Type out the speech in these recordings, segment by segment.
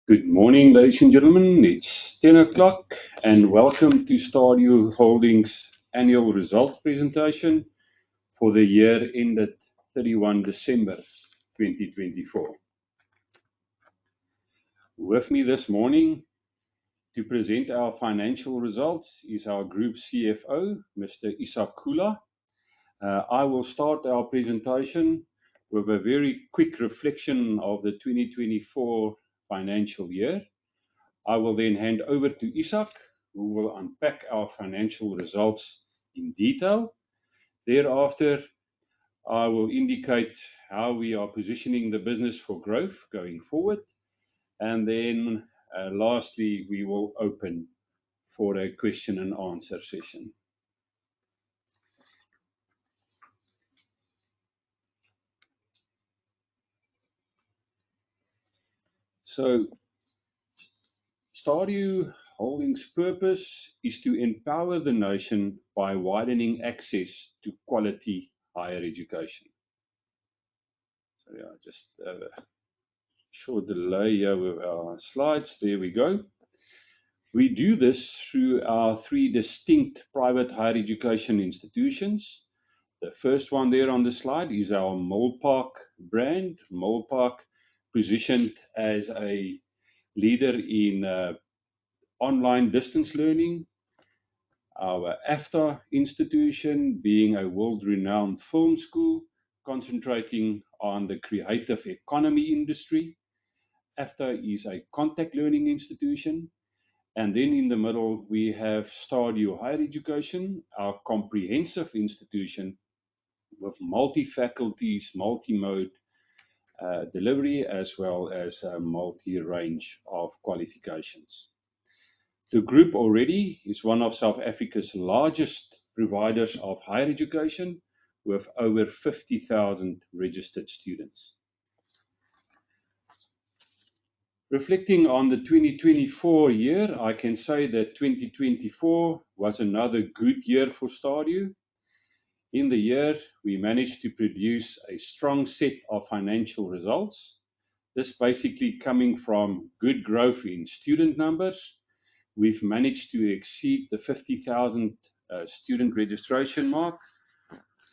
Good morning, ladies and gentlemen. It's 10 o'clock and welcome to Stadio Holdings annual result presentation for the year ended 31 December 2024. With me this morning to present our financial results is our Group CFO, Mr. Isak Kula. I will start our presentation with a very quick reflection of the 2024 financial year. I will then hand over to Isak, who will unpack our financial results in detail. Thereafter, I will indicate how we are positioning the business for growth going forward. And then lastly, we will open for a question and answer session. So, Stadio Holdings' purpose is to empower the nation by widening access to quality higher education. Sorry, I just have a short delay here with our slides. There we go. We do this through our three distinct private higher education institutions. The first one there on the slide is our Milpark brand. Milpark positioned as a leader in online distance learning. Our AFDA institution being a world-renowned film school concentrating on the creative economy industry. AFDA is a contact learning institution. And then in the middle, we have Stadio Higher Education, our comprehensive institution with multi-faculties, multi-mode delivery, as well as a multi-range of qualifications. The group already is one of South Africa's largest providers of higher education with over 50,000 registered students. Reflecting on the 2024 year, I can say that 2024 was another good year for Stadio. In the year, we managed to produce a strong set of financial results. This basically coming from good growth in student numbers. We've managed to exceed the 50,000 student registration mark,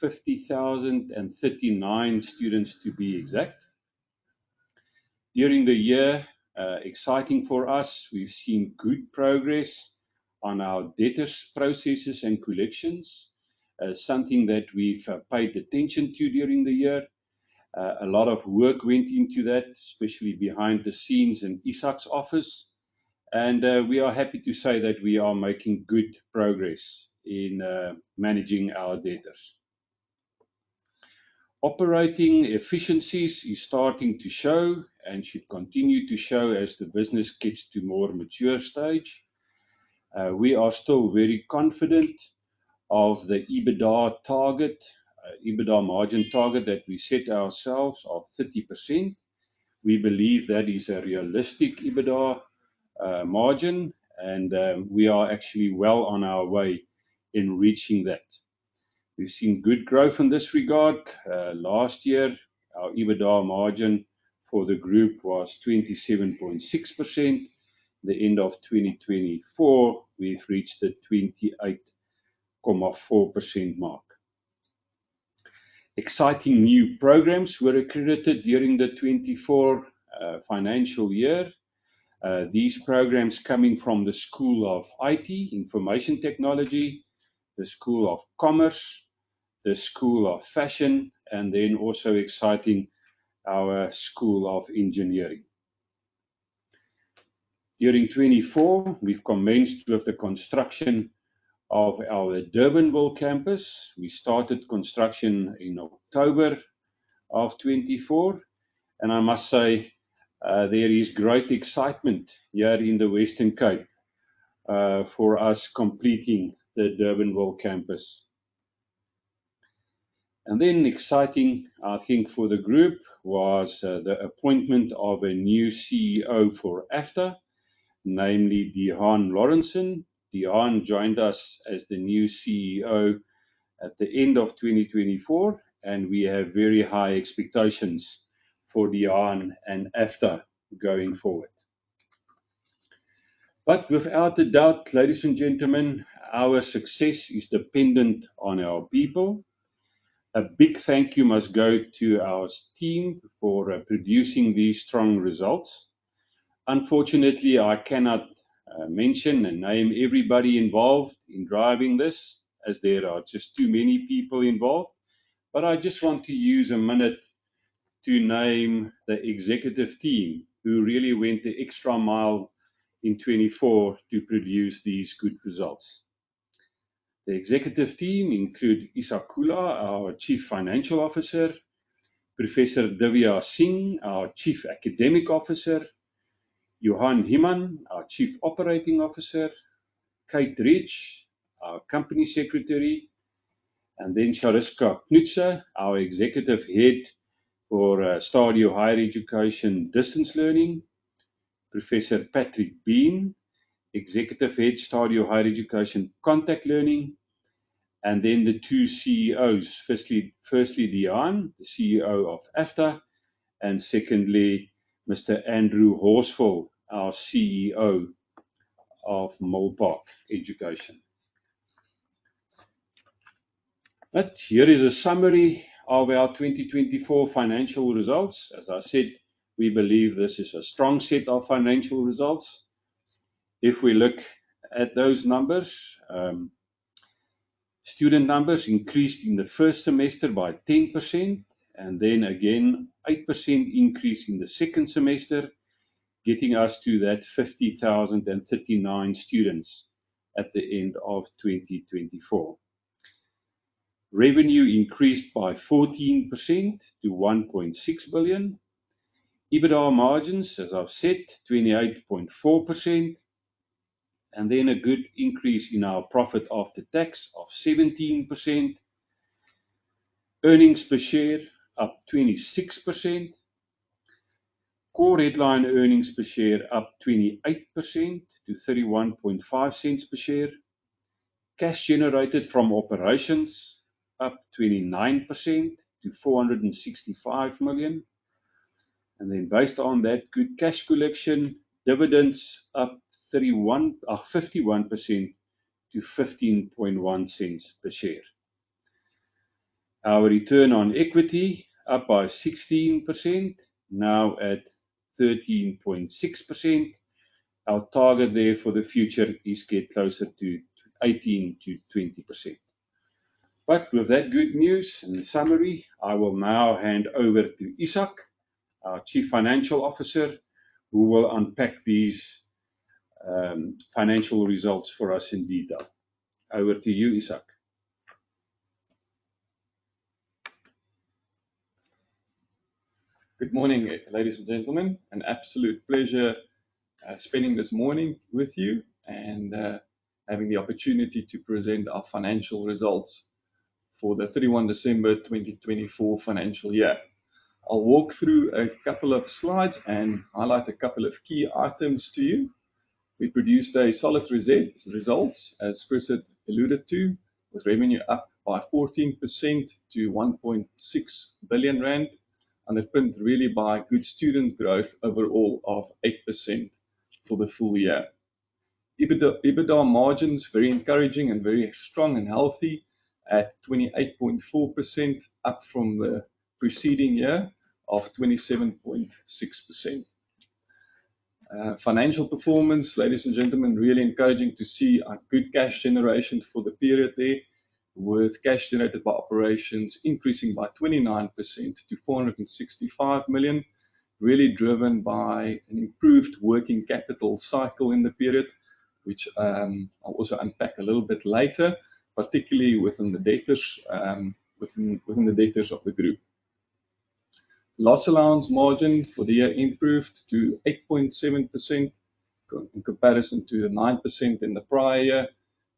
50,039 students to be exact. During the year, exciting for us, we've seen good progress on our debtors processes and collections, something that we've paid attention to during the year. A lot of work went into that, especially behind the scenes in Isak's office. And we are happy to say that we are making good progress in managing our debtors. Operating efficiencies is starting to show and should continue to show as the business gets to more mature stage. We are still very confident of the EBITDA target, EBITDA margin target that we set ourselves of 30%. We believe that is a realistic EBITDA margin, and we are actually well on our way in reaching that. We've seen good growth in this regard. Last year, our EBITDA margin for the group was 27.6%. The end of 2024, we've reached the 28.4% mark. Exciting new programs were accredited during the 24 financial year. These programs coming from the School of IT, Information Technology, the School of Commerce, the School of Fashion, and then also exciting our School of Engineering. During 24, we've commenced with the construction of our Durbanville campus. We started construction in October of 24, and I must say there is great excitement here in the Western Cape for us completing the Durbanville campus. And then exciting, I think, for the group was the appointment of a new CEO for AFDA, namely Dehan Lawrenson. Dehan joined us as the new CEO at the end of 2024, and we have very high expectations for Dehan and AFDA going forward. But without a doubt, ladies and gentlemen, our success is dependent on our people. A big thank you must go to our team for producing these strong results. Unfortunately, I cannot mention and name everybody involved in driving this, as there are just too many people involved. But I just want to use a minute to name the executive team who really went the extra mile in 24 to produce these good results. The executive team include Isak Kula, our Chief Financial Officer, Professor Divya Singh, our Chief Academic Officer, Johan Himan, our Chief Operating Officer, Kate Rich, our Company Secretary, and then Shariska Knutse, our Executive Head for Stadio Higher Education Distance Learning, Professor Patrick Bean, Executive Head Stadio Higher Education Contact Learning, and then the two CEOs, firstly Diane, the CEO of AFTA, and secondly, Mr. Andrew Horsfall, our CEO of Milpark Education. But here is a summary of our 2024 financial results. As I said, we believe this is a strong set of financial results. If we look at those numbers, student numbers increased in the first semester by 10%, and then again 8% increase in the second semester, getting us to that 50,039 students at the end of 2024. Revenue increased by 14% to 1.6 billion. EBITDA margins, as I've said, 28.4%. And then a good increase in our profit after tax of 17%. Earnings per share up 26%. Core headline earnings per share up 28% to 31.5 cents per share. Cash generated from operations up 29% to 465 million. And then based on that good cash collection, dividends up 51% to 15.1 cents per share. Our return on equity up by 16%, now at 13.6%. Our target there for the future is get closer to 18 to 20%. But with that good news and summary, I will now hand over to Isak, our Chief Financial Officer, who will unpack these financial results for us in detail. Over to you, Isak. Good morning, ladies and gentlemen. An absolute pleasure spending this morning with you and having the opportunity to present our financial results for the 31 December 2024 financial year. I'll walk through a couple of slides and highlight a couple of key items to you. We produced a solid results, as Chris had alluded to, with revenue up by 14% to 1.6 billion rand, underpinned really by good student growth overall of 8% for the full year. EBITDA margins very encouraging and very strong and healthy at 28.4%, up from the preceding year of 27.6%. Financial performance, ladies and gentlemen, really encouraging to see a good cash generation for the period there, with cash generated by operations increasing by 29% to 465 million, really driven by an improved working capital cycle in the period, which I'll also unpack a little bit later, particularly within the debtors, within the debtors of the group. Loss allowance margin for the year improved to 8.7% in comparison to the 9% in the prior year,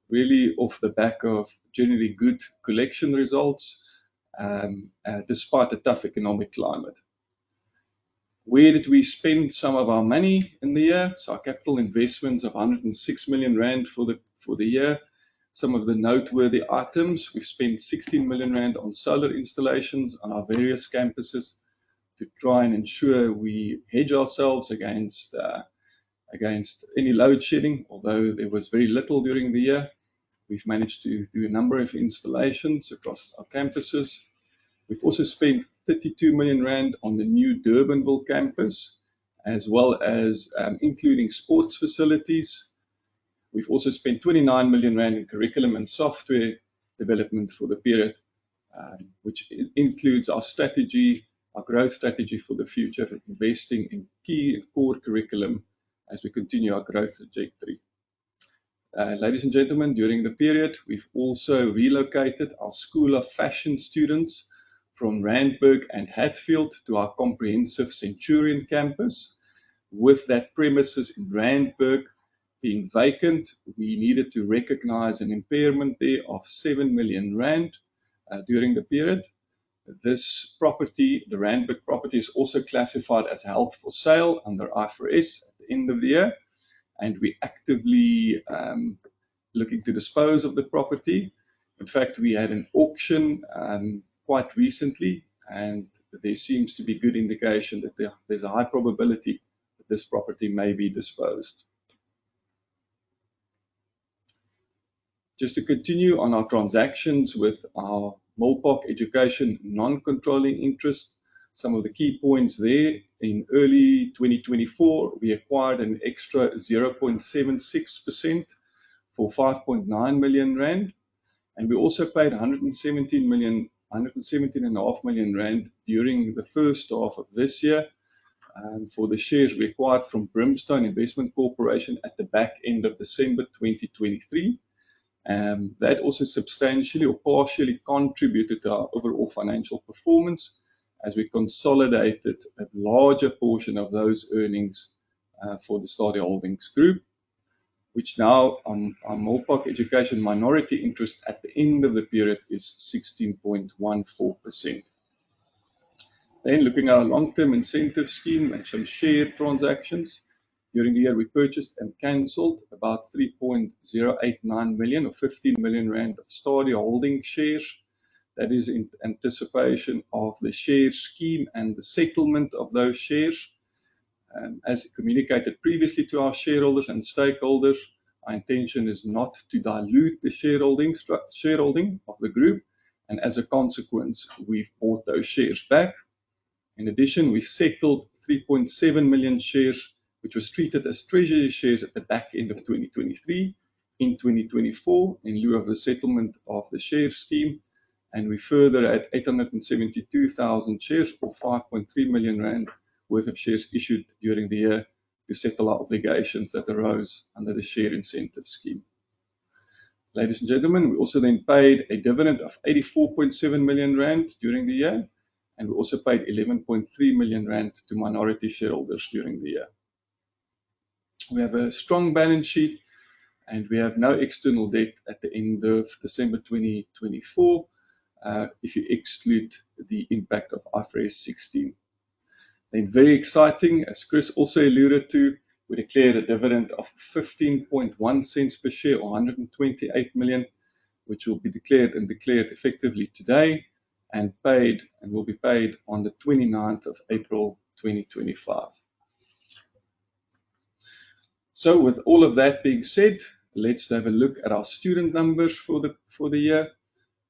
really off the back of generally good collection results, despite a tough economic climate. Where did we spend some of our money in the year? So our capital investments of 106 million rand for the year. Some of the noteworthy items, we've spent 16 million rand on solar installations on our various campuses to try and ensure we hedge ourselves against against any load shedding, although there was very little during the year. We've managed to do a number of installations across our campuses. We've also spent 32 million rand on the new Durbanville campus, as well as including sports facilities. We've also spent 29 million rand in curriculum and software development for the period, which includes our strategy, our growth strategy for the future, investing in key and core curriculum as we continue our growth trajectory. Ladies and gentlemen, during the period, we've also relocated our School of Fashion students from Randburg and Hatfield to our comprehensive Centurion campus. With that premises in Randburg being vacant, we needed to recognize an impairment there of 7 million rand during the period. This property, the Randburg property, is also classified as held for sale under IFRS at the end of the year, and we're actively looking to dispose of the property. In fact, we had an auction quite recently, and there seems to be good indication that there's a high probability that this property may be disposed. Just to continue on our transactions with our Molpark Education non-controlling interest, some of the key points there. In early 2024, we acquired an extra 0.76% for 5.9 million rand, and we also paid 117.5 million rand during the first half of this year for the shares we acquired from Brimstone Investment Corporation at the back end of December 2023. That also substantially or partially contributed to our overall financial performance as we consolidated a larger portion of those earnings for the Stadio Holdings Group, which now on our Molpark Education minority interest at the end of the period is 16.14%. Then looking at our long-term incentive scheme and some share transactions. During the year, we purchased and cancelled about 3.089 million or 15 million rand of Stadio Holdings shares. That is in anticipation of the share scheme and the settlement of those shares. As communicated previously to our shareholders and stakeholders, our intention is not to dilute the shareholding of the group, and as a consequence, we've bought those shares back. In addition, we settled 3.7 million shares, which was treated as treasury shares at the back end of 2023 in 2024 in lieu of the settlement of the share scheme, and we further had 872,000 shares or 5.3 million rand worth of shares issued during the year to settle our obligations that arose under the share incentive scheme. Ladies and gentlemen, we also then paid a dividend of 84.7 million rand during the year, and we also paid 11.3 million rand to minority shareholders during the year. We have a strong balance sheet and we have no external debt at the end of December 2024 if you exclude the impact of IFRS 16. Then very exciting, as Chris also alluded to, we declared a dividend of 15.1 cents per share or 128 million, which will be declared effectively today and paid and will be paid on the 29th of April 2025. So with all of that being said, let's have a look at our student numbers for the year.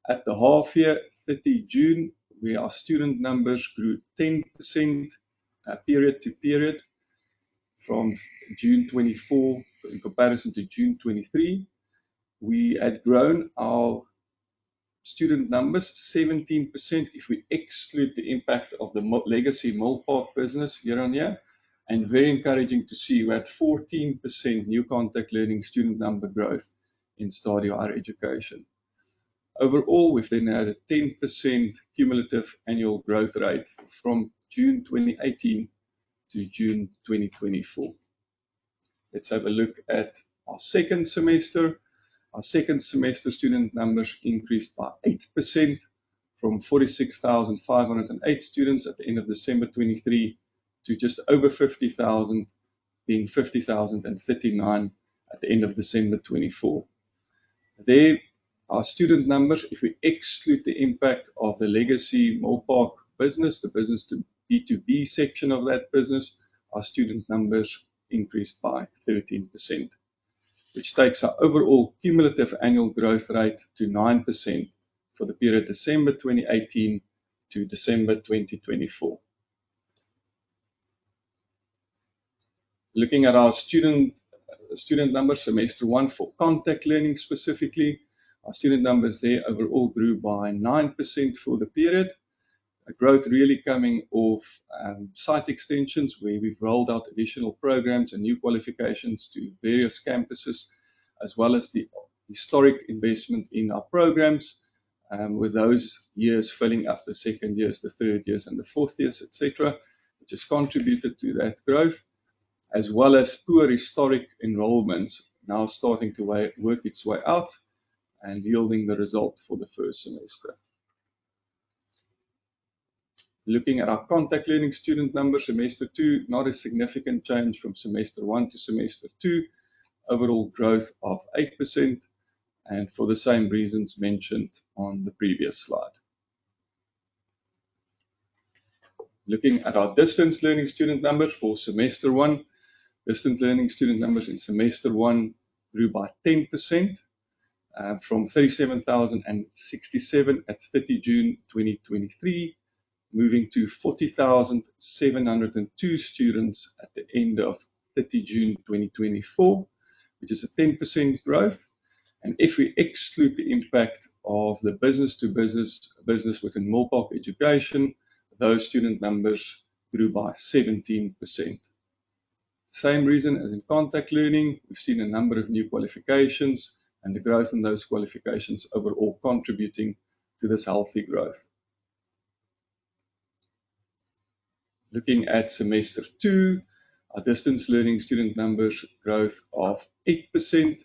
At the half year, 30 June, where our student numbers grew 10% period to period from June 24 in comparison to June 23. We had grown our student numbers 17% if we exclude the impact of the legacy Molpark business year on year. And very encouraging to see we had 14% new contact learning student number growth in Stadio Higher Education. Overall, we've then had a 10% cumulative annual growth rate from June 2018 to June 2024. Let's have a look at our second semester. Our second semester student numbers increased by 8% from 46,508 students at the end of December 23 to just over 50,000, being 50,039 at the end of December 24. There, our student numbers, if we exclude the impact of the legacy Molpark business, the business to B2B section of that business, our student numbers increased by 13%, which takes our overall cumulative annual growth rate to 9% for the period December 2018 to December 2024. Looking at our student numbers, semester 1 for contact learning specifically, our student numbers there overall grew by 9% for the period. A growth really coming off site extensions where we've rolled out additional programs and new qualifications to various campuses, as well as the historic investment in our programs, with those years filling up the second years, the third years, and the fourth years, etc., which has contributed to that growth, as well as poor historic enrollments now starting to work its way out and yielding the result for the first semester. Looking at our contact learning student numbers, semester 2, not a significant change from semester 1 to semester 2, overall growth of 8%, and for the same reasons mentioned on the previous slide. Looking at our distance learning student numbers for semester 1, distance learning student numbers in semester 1 grew by 10%, from 37,067 at 30 June 2023, moving to 40,702 students at the end of 30 June 2024, which is a 10% growth. And if we exclude the impact of the business-to-business business within Milpark Education, those student numbers grew by 17%. Same reason as in contact learning, we've seen a number of new qualifications and the growth in those qualifications overall contributing to this healthy growth. Looking at semester 2, our distance learning student numbers growth of 8%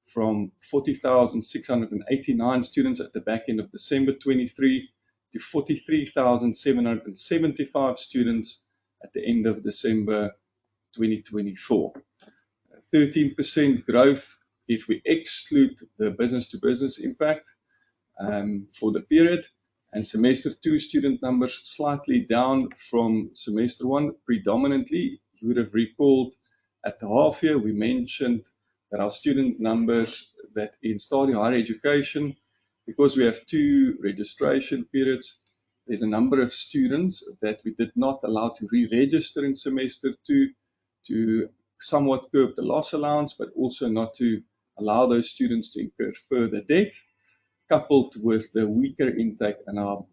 from 40,689 students at the back end of December 23 to 43,775 students at the end of December 2024. 13% growth if we exclude the business-to-business impact for the period, and semester 2 student numbers slightly down from semester 1. Predominantly, you would have recalled at the half year we mentioned that our student numbers that in study higher education, because we have 2 registration periods, there's a number of students that we did not allow to re-register in semester 2 to somewhat curb the loss allowance, but also not to allow those students to incur further debt, coupled with the weaker intake in our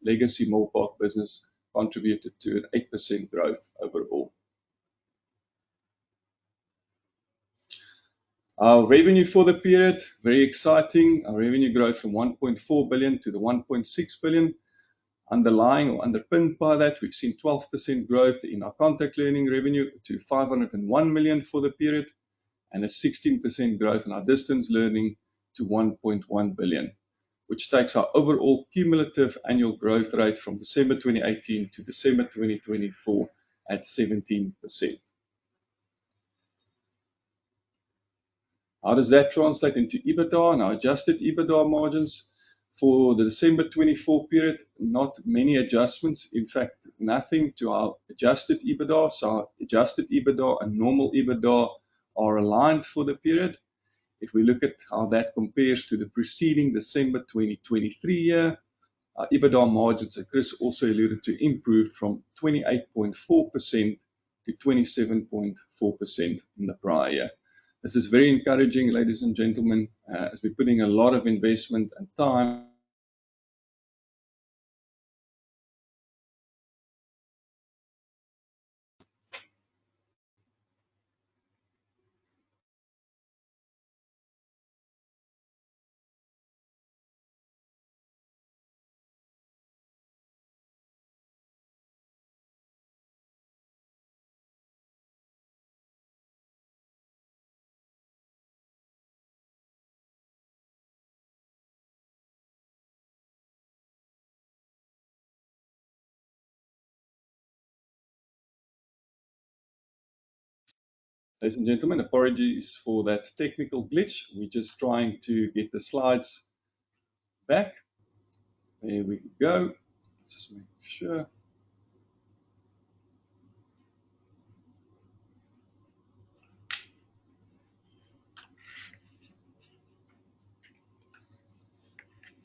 legacy Milpark business contributed to an 8% growth overall. Our revenue for the period, very exciting. Our revenue growth from 1.4 billion to the 1.6 billion. Underlying or underpinned by that, we've seen 12% growth in our contact learning revenue to 501 million for the period, and a 16% growth in our distance learning to 1.1 billion, which takes our overall cumulative annual growth rate from December 2018 to December 2024 at 17%. How does that translate into EBITDA and our adjusted EBITDA margins? For the December 24 period, not many adjustments, in fact, nothing to our adjusted EBITDA. So our adjusted EBITDA and normal EBITDA are aligned for the period. If we look at how that compares to the preceding December 2023 year, our EBITDA margins, as Chris also alluded to, improved from 28.4% to 27.4% in the prior year. This is very encouraging, ladies and gentlemen, as we're putting a lot of investment and time Ladies and gentlemen, apologies for that technical glitch. We're just trying to get the slides back. There we go. Let's just make sure.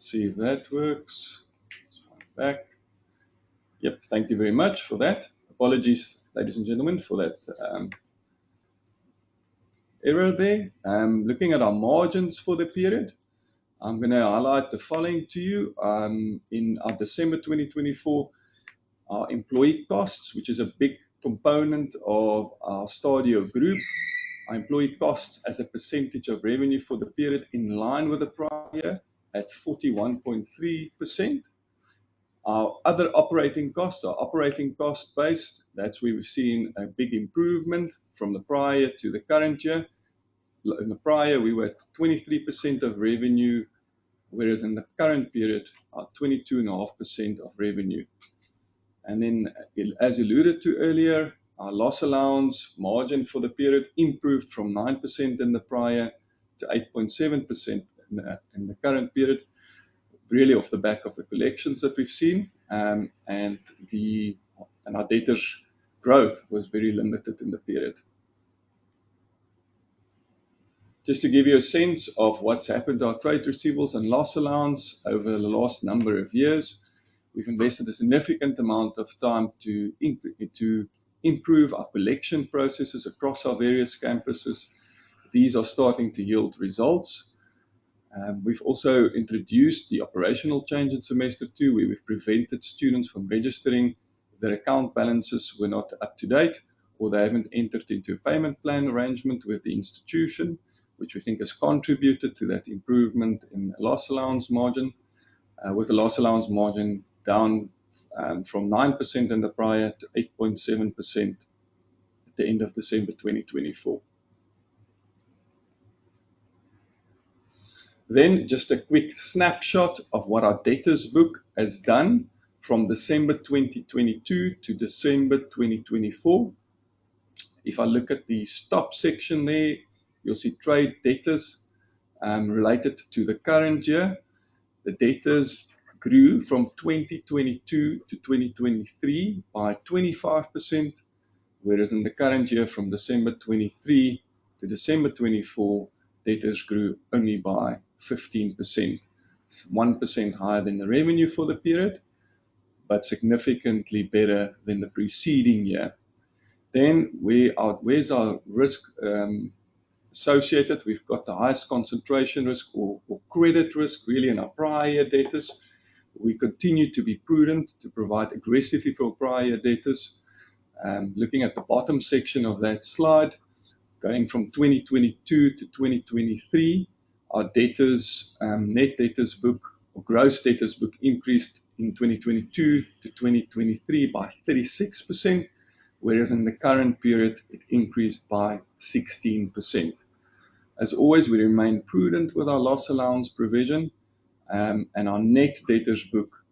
see if that works. Back. Yep, thank you very much for that. Apologies, ladies and gentlemen, for that error there. Looking at our margins for the period, I'm going to highlight the following to you. In our December 2024, our employee costs, which is a big component of our Stadio group, our employee costs as a percentage of revenue for the period in line with the prior year at 41.3%. Our other operating costs are operating cost based. That's where we've seen a big improvement from the prior to the current year. In the prior, we were at 23% of revenue, whereas in the current period, 22.5% of revenue. And then, as alluded to earlier, our loss allowance margin for the period improved from 9% in the prior to 8.7% in the current period, really off the back of the collections that we've seen, and our debtors growth was very limited in the period. Just to give you a sense of what's happened to our trade receivables and loss allowance over the last number of years, we've invested a significant amount of time to improve our collection processes across our various campuses. These are starting to yield results. We've also introduced the operational change in semester 2, where we've prevented students from registering if their account balances were not up to date or they haven't entered into a payment plan arrangement with the institution, which we think has contributed to that improvement in loss allowance margin, with the loss allowance margin down from 9% in the prior to 8.7% at the end of December 2024. Then just a quick snapshot of what our debtors book has done from December 2022 to December 2024. If I look at the top section there, you'll see trade debtors related to the current year. The debtors grew from 2022 to 2023 by 25%, whereas in the current year from December 23 to December 24, debtors grew only by 15%. It's 1% higher than the revenue for the period, but significantly better than the preceding year. Then where's our risk associated? We've got the highest concentration risk or credit risk really in our prior year debtors. We continue to be prudent to provide aggressively for prior year debtors. Looking at the bottom section of that slide, going from 2022 to 2023, our debtors, net debtors book or gross debtors book increased in 2022 to 2023 by 36%, whereas in the current period it increased by 16%. As always, we remain prudent with our loss allowance provision, and our net debtors book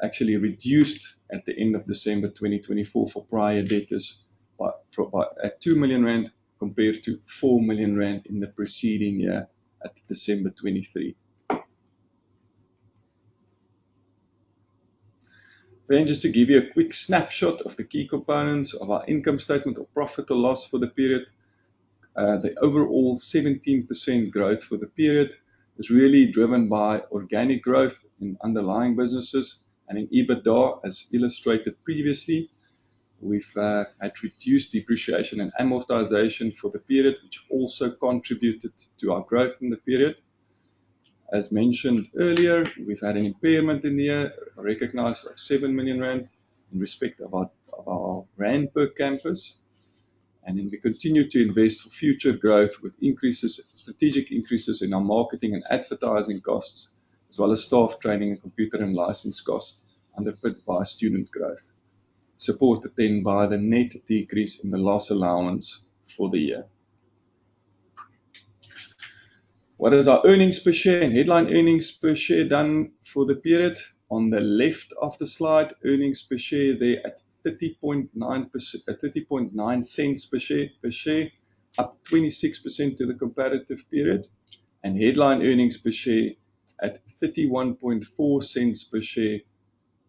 actually reduced at the end of December 2024 for prior debtors at 2 million rand compared to 4 million rand in the preceding year at December 23. Then just to give you a quick snapshot of the key components of our income statement or profit or loss for the period, the overall 17% growth for the period is really driven by organic growth in underlying businesses and in EBITDA, as illustrated previously. We've had reduced depreciation and amortization for the period, which also contributed to our growth in the period. As mentioned earlier, we've had an impairment in the year recognized of 7 million rand in respect of our rand per campus. And then we continue to invest for future growth with strategic increases in our marketing and advertising costs, as well as staff training and computer and license costs underpinned by student growth, supported then by the net decrease in the loss allowance for the year. What is our earnings per share and headline earnings per share done for the period? On the left of the slide, earnings per share there at 30.9 cents per share, up 26% to the comparative period, and headline earnings per share at 31.4 cents per share,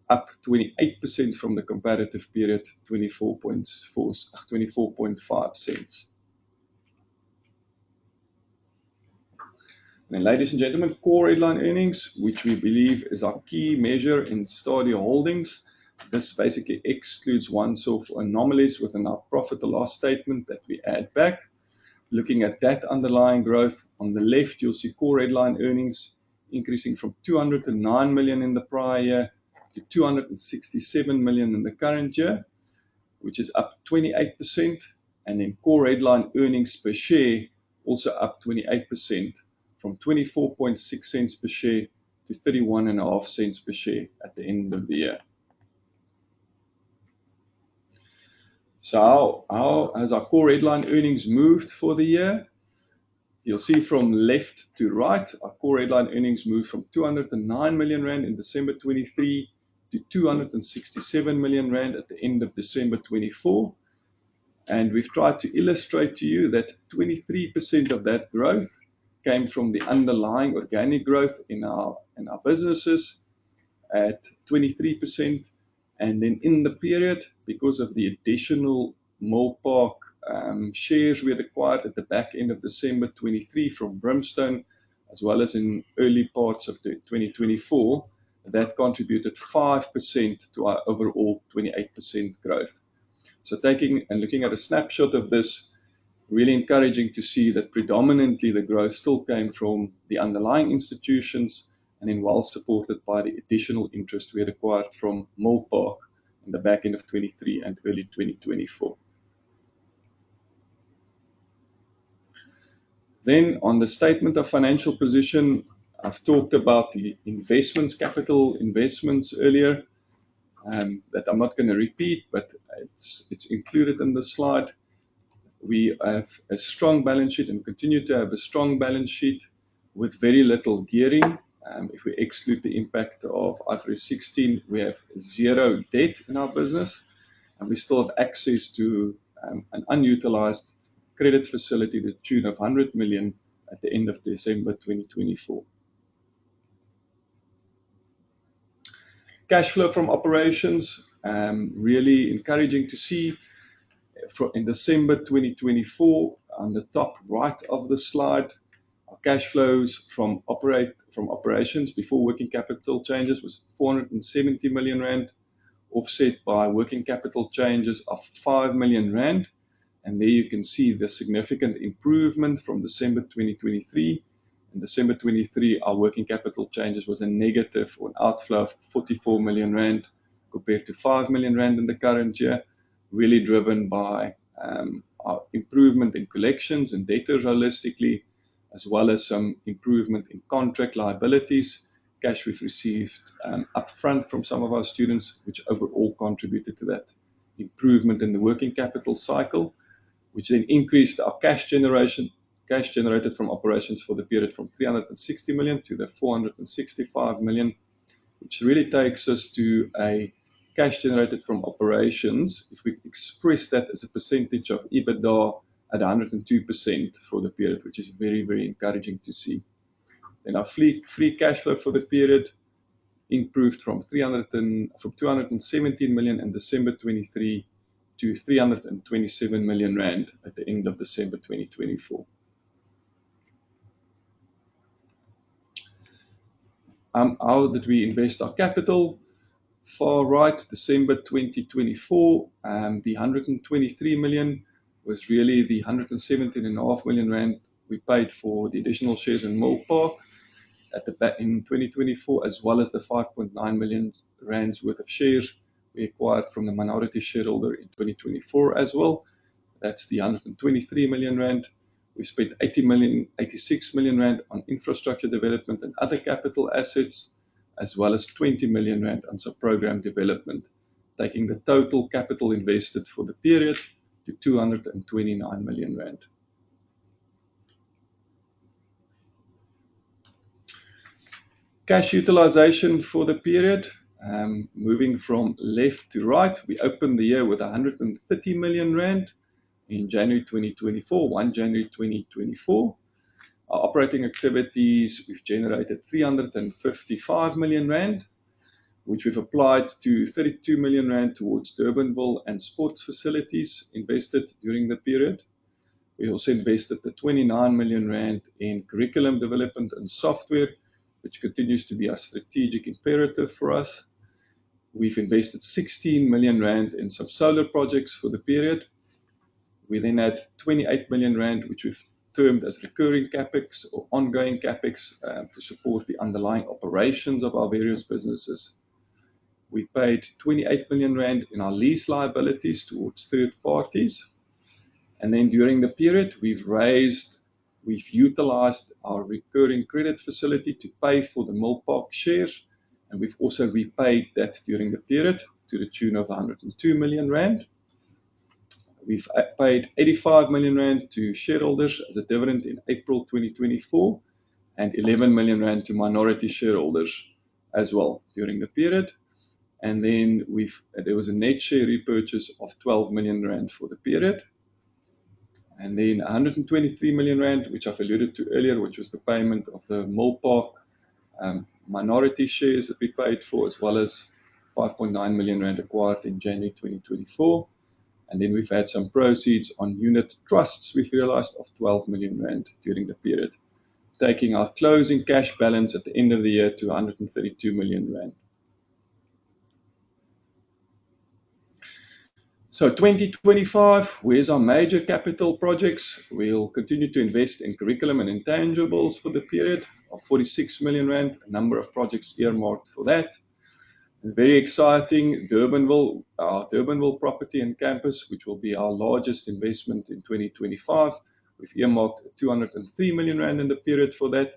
up 28% from the comparative period, 24.5 cents. And ladies and gentlemen, core headline earnings, which we believe is our key measure in Stadio Holdings. This basically excludes once-off anomalies within our profit or loss statement that we add back. Looking at that underlying growth, on the left, you'll see core headline earnings increasing from 209 million in the prior year to 267 million in the current year, which is up 28%. And then core headline earnings per share also up 28%, from 24.6 cents per share to 31.5 cents per share at the end of the year. So how has our core headline earnings moved for the year? You'll see from left to right, our core headline earnings moved from 209 million Rand in December 23 to 267 million Rand at the end of December 24. And we've tried to illustrate to you that 23% of that growth came from the underlying organic growth in our businesses at 23%. And then in the period, because of the additional Molpark shares we had acquired at the back end of December 23 from Brimstone, as well as in early parts of 2024, that contributed 5% to our overall 28% growth. So taking and looking at a snapshot of this, really encouraging to see that predominantly the growth still came from the underlying institutions, and then well supported by the additional interest we had acquired from Molpark in the back end of 23 and early 2024. Then on the statement of financial position, I've talked about the investments, capital investments earlier, that I'm not going to repeat, but it's included in the slide. We have a strong balance sheet and continue to have a strong balance sheet with very little gearing. If we exclude the impact of IFRS 16, we have zero debt in our business, and we still have access to an unutilized credit facility to the tune of 100 million at the end of December 2024. Cash flow from operations, really encouraging to see. In December 2024, on the top right of the slide, our cash flows from operations before working capital changes was 470 million Rand, offset by working capital changes of 5 million Rand. And there you can see the significant improvement from December 2023. In December 23, our working capital changes was a negative, or an outflow of 44 million Rand compared to 5 million Rand in the current year, really driven by our improvement in collections and debtors holistically, as well as some improvement in contract liabilities, cash we've received upfront from some of our students, which overall contributed to that improvement in the working capital cycle, which then increased our cash generated from operations for the period from 360 million to the 465 million, which really takes us to a cash generated from operations, if we express that as a percentage of EBITDA, at 102% for the period, which is very, very encouraging to see. Then our free cash flow for the period improved from 217 million in December 23 to 327 million Rand at the end of December 2024. How did we invest our capital? Far right, December 2024, the 123 million was really the 117.5 million Rand we paid for the additional shares in Molpark at the back in 2024, as well as the 5.9 million Rands worth of shares we acquired from the minority shareholder in 2024 as well. That's the 123 million Rand. We spent 86 million Rand on infrastructure development and other capital assets, as well as 20 million Rand on some program development, taking the total capital invested for the period to 229 million Rand. Cash utilization for the period, moving from left to right, we opened the year with 130 million Rand in January 2024, 1 January 2024. Our operating activities, we've generated 355 million Rand, which we've applied to 32 million Rand towards Durbanville and sports facilities invested during the period. We also invested the 29 million rand in curriculum development and software, which continues to be a strategic imperative for us. We've invested 16 million rand in some solar projects for the period. We then had 28 million rand, which we've termed as recurring capex or ongoing capex to support the underlying operations of our various businesses. We paid 28 million rand in our lease liabilities towards third parties. And then during the period, we've utilized our recurring credit facility to pay for the Milpark shares. And we've also repaid that during the period to the tune of 102 million rand. We've paid 85 million rand to shareholders as a dividend in April 2024 and 11 million rand to minority shareholders as well during the period. And then there was a net share repurchase of 12 million rand for the period. And then 123 million rand, which I've alluded to earlier, which was the payment of the Milpark minority shares that we paid for, as well as 5.9 million rand acquired in January 2024. And then we've had some proceeds on unit trusts we've realized of 12 million rand during the period, taking our closing cash balance at the end of the year to 132 million rand. So 2025, where's our major capital projects? We'll continue to invest in curriculum and intangibles for the period of 46 million rand, a number of projects earmarked for that. And very exciting, our Durbanville property and campus, which will be our largest investment in 2025. We've earmarked 203 million rand in the period for that.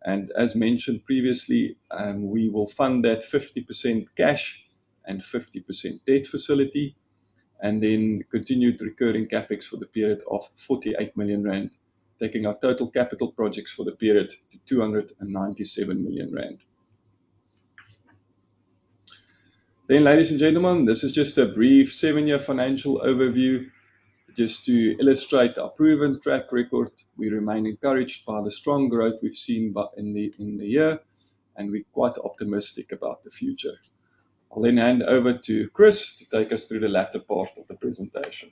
And as mentioned previously, we will fund that 50% cash and 50% debt facility, and then continued recurring capex for the period of 48 million rand, taking our total capital projects for the period to 297 million rand. Then, ladies and gentlemen, this is just a brief 7-year financial overview, just to illustrate our proven track record. We remain encouraged by the strong growth we've seen in the year, and we're quite optimistic about the future. I'll then hand over to Chris to take us through the latter part of the presentation.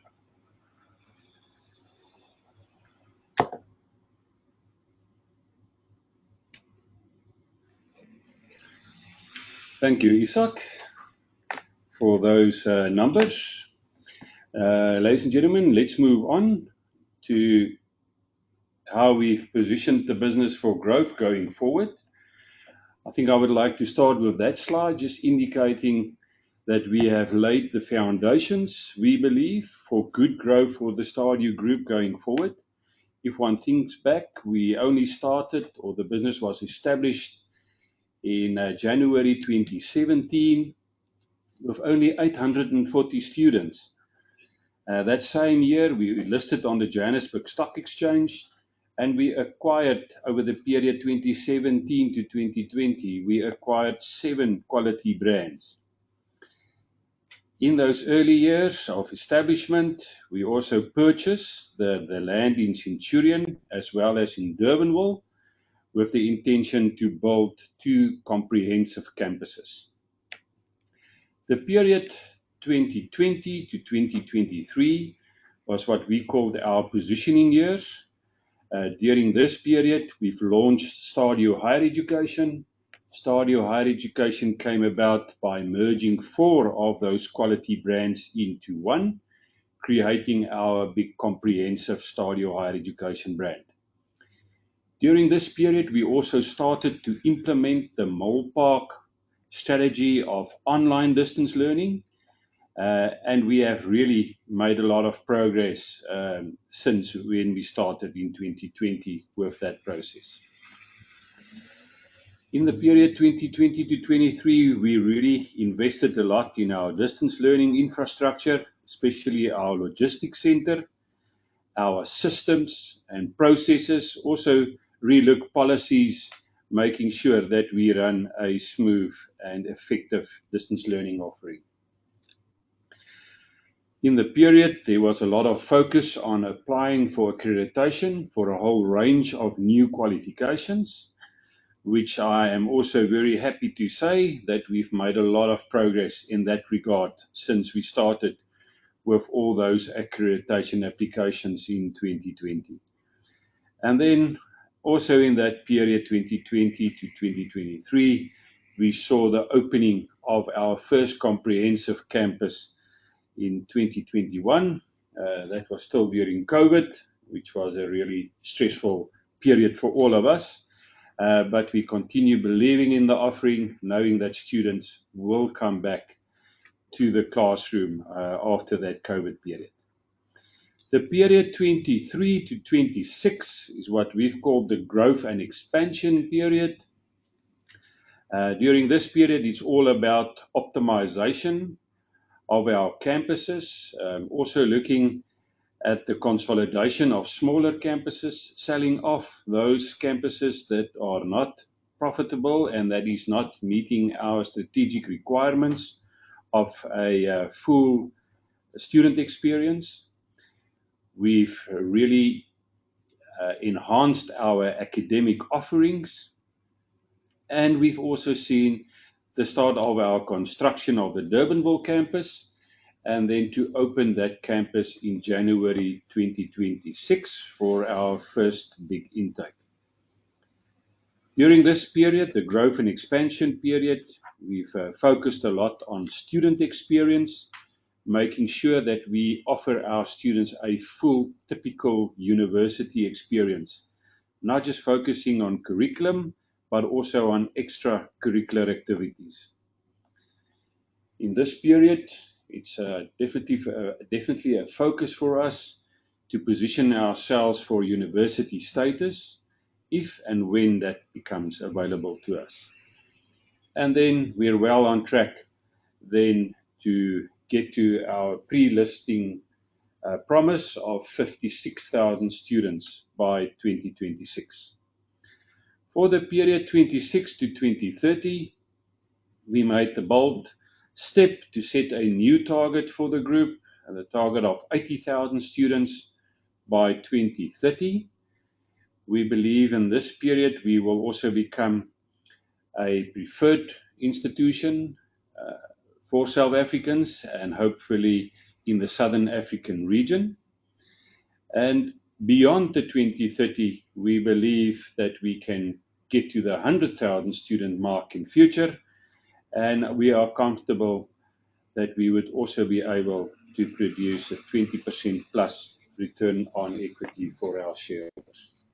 Thank you, Isak, for those numbers. Ladies and gentlemen, let's move on to how we've positioned the business for growth going forward. I think I would like to start with that slide, just indicating that we have laid the foundations, we believe, for good growth for the Stadio Group going forward. If one thinks back, we only started, or the business was established in January 2017 with only 840 students. That same year, we listed on the Johannesburg Stock Exchange, and we acquired, over the period 2017 to 2020, we acquired 7 quality brands. In those early years of establishment, we also purchased the land in Centurion as well as in Durbanville, with the intention to build 2 comprehensive campuses. The period 2020 to 2023 was what we called our positioning years. During this period, we've launched Stadio Higher Education. Stadio Higher Education came about by merging 4 of those quality brands into one, creating our big comprehensive Stadio Higher Education brand. During this period, we also started to implement the Milpark strategy of online distance learning, and we have really made a lot of progress since when we started in 2020 with that process. In the period 2020 to 23, we really invested a lot in our distance learning infrastructure, especially our logistics center, our systems and processes, also relook policies, making sure that we run a smooth and effective distance learning offering. In the period, there was a lot of focus on applying for accreditation for a whole range of new qualifications, which I am also very happy to say that we've made a lot of progress in that regard since we started with all those accreditation applications in 2020. And then also in that period, 2020 to 2023, we saw the opening of our first comprehensive campus in 2021. That was still during COVID, which was a really stressful period for all of us. But we continue believing in the offering, knowing that students will come back to the classroom after that COVID period. The period 23 to 26 is what we've called the growth and expansion period. During this period, it's all about optimization of our campuses, also looking at the consolidation of smaller campuses, selling off those campuses that are not profitable and that is not meeting our strategic requirements of a full student experience. We've really enhanced our academic offerings, and we've also seen the start of our construction of the Durbanville campus, and then to open that campus in January 2026 for our first big intake. During this period, the growth and expansion period, we've focused a lot on student experience, making sure that we offer our students a full typical university experience, not just focusing on curriculum, but also on extracurricular activities. In this period, it's definitely a focus for us to position ourselves for university status, if and when that becomes available to us. And then we're well on track then to get to our pre-listing promise of 56,000 students by 2026. For the period 26 to 2030, we made the bold step to set a new target for the group, the target of 80,000 students by 2030. We believe in this period we will also become a preferred institution for South Africans and hopefully in the Southern African region. And beyond the 2030, we believe that we can get to the 100,000 student mark in future, and we are comfortable that we would also be able to produce a 20% plus return on equity for our shareholders.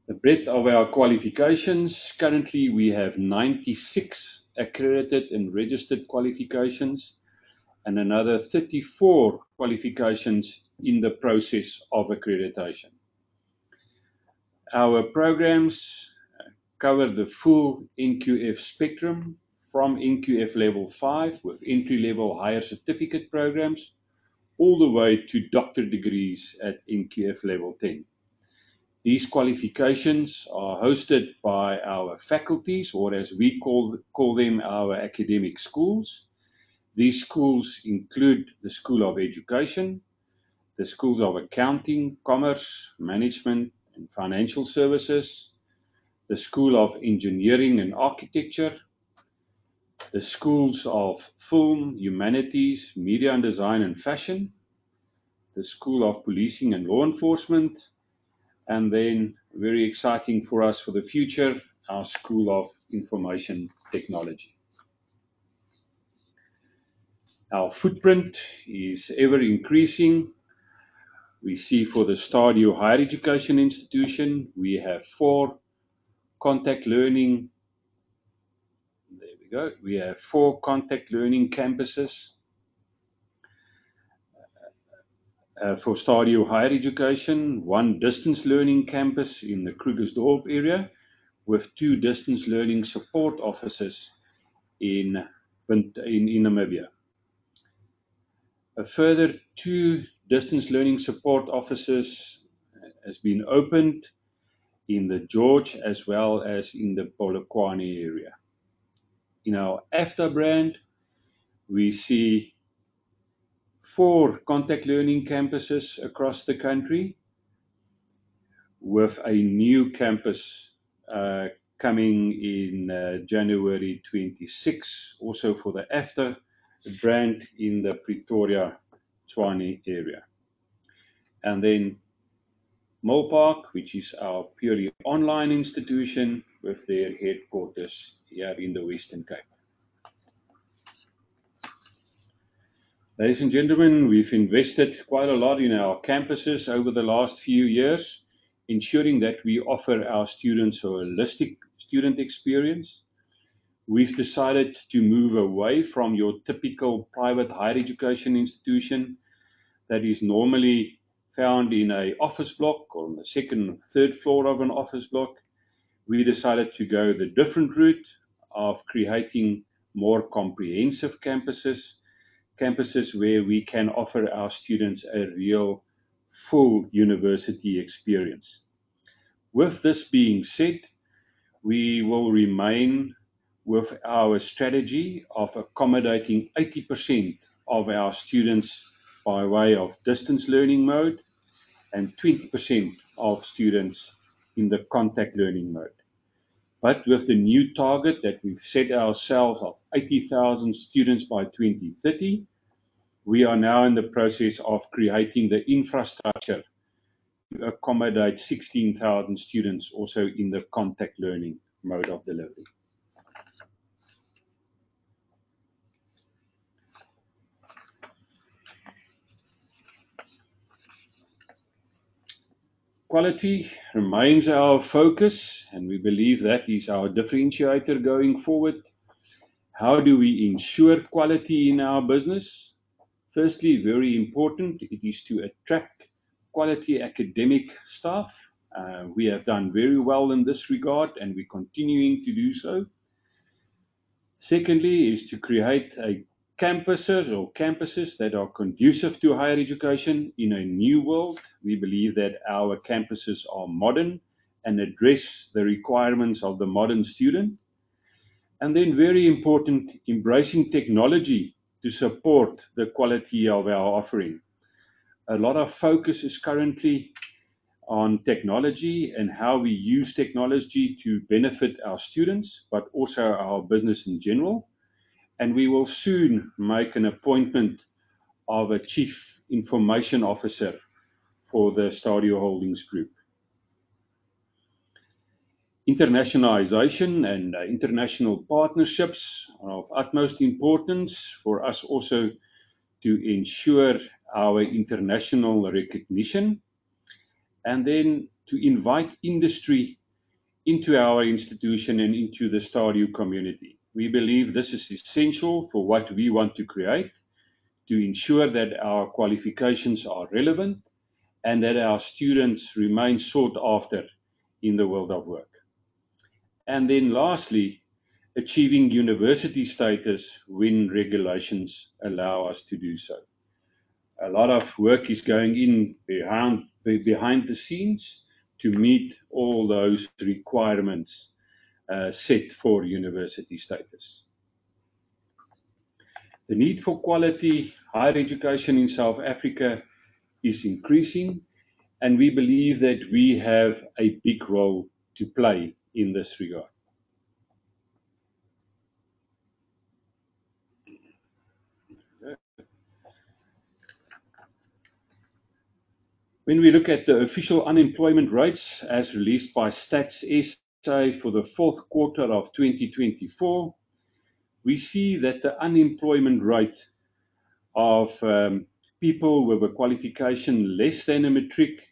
The breadth of our qualifications, currently we have 96 accredited and registered qualifications and another 34 qualifications in the process of accreditation. Our programs cover the full NQF spectrum from NQF level 5 with entry-level higher certificate programs all the way to doctorate degrees at NQF level 10. These qualifications are hosted by our faculties, or as we call them, our academic schools. These schools include the School of Education, the Schools of Accounting, Commerce, Management and Financial Services, the School of Engineering and Architecture, the Schools of Film, Humanities, Media and Design and Fashion, the School of Policing and Law Enforcement, and then, very exciting for us for the future, our School of Information Technology. Our footprint is ever increasing. We see for the Stadio Higher Education Institution, we have 4 contact learning. There we go. We have 4 contact learning campuses for Stadio Higher Education, 1 distance learning campus in the Krugersdorp area, with 2 distance learning support offices in Namibia. A further 2 distance learning support offices has been opened in the George as well as in the Polokwane area. In our AFDA brand, we see 4 contact learning campuses across the country, with a new campus coming in January 26, also for the AFTA brand in the Pretoria, Tshwane area. And then Milpark, which is our purely online institution with their headquarters here in the Western Cape. Ladies and gentlemen, we've invested quite a lot in our campuses over the last few years, ensuring that we offer our students a holistic student experience. We've decided to move away from your typical private higher education institution that is normally found in an office block or on the second or third floor of an office block. We decided to go the different route of creating more comprehensive campuses where we can offer our students a real full university experience. With this being said, we will remain with our strategy of accommodating 80% of our students by way of distance learning mode and 20% of students in the contact learning mode. But with the new target that we've set ourselves of 80,000 students by 2030, we are now in the process of creating the infrastructure to accommodate 16,000 students also in the contact learning mode of delivery. Quality remains our focus, and we believe that is our differentiator going forward. How do we ensure quality in our business? Firstly, very important, it is to attract quality academic staff. We have done very well in this regard, and we're continuing to do so. Secondly, is to create a campuses that are conducive to higher education in a new world. We believe that our campuses are modern and address the requirements of the modern student. And then very important, embracing technology to support the quality of our offering. A lot of focus is currently on technology and how we use technology to benefit our students, but also our business in general. And we will soon make an appointment of a Chief Information Officer for the Stadio Holdings Group. Internationalization and international partnerships are of utmost importance for us also to ensure our international recognition, and then to invite industry into our institution and into the Stadio community. We believe this is essential for what we want to create, to ensure that our qualifications are relevant and that our students remain sought after in the world of work. And then lastly, achieving university status when regulations allow us to do so. A lot of work is going in behind the scenes to meet all those requirements set for university status. The need for quality higher education in South Africa is increasing, and we believe that we have a big role to play in this regard. When we look at the official unemployment rates as released by Stats SA for the fourth quarter of 2024, we see that the unemployment rate of people with a qualification less than a matric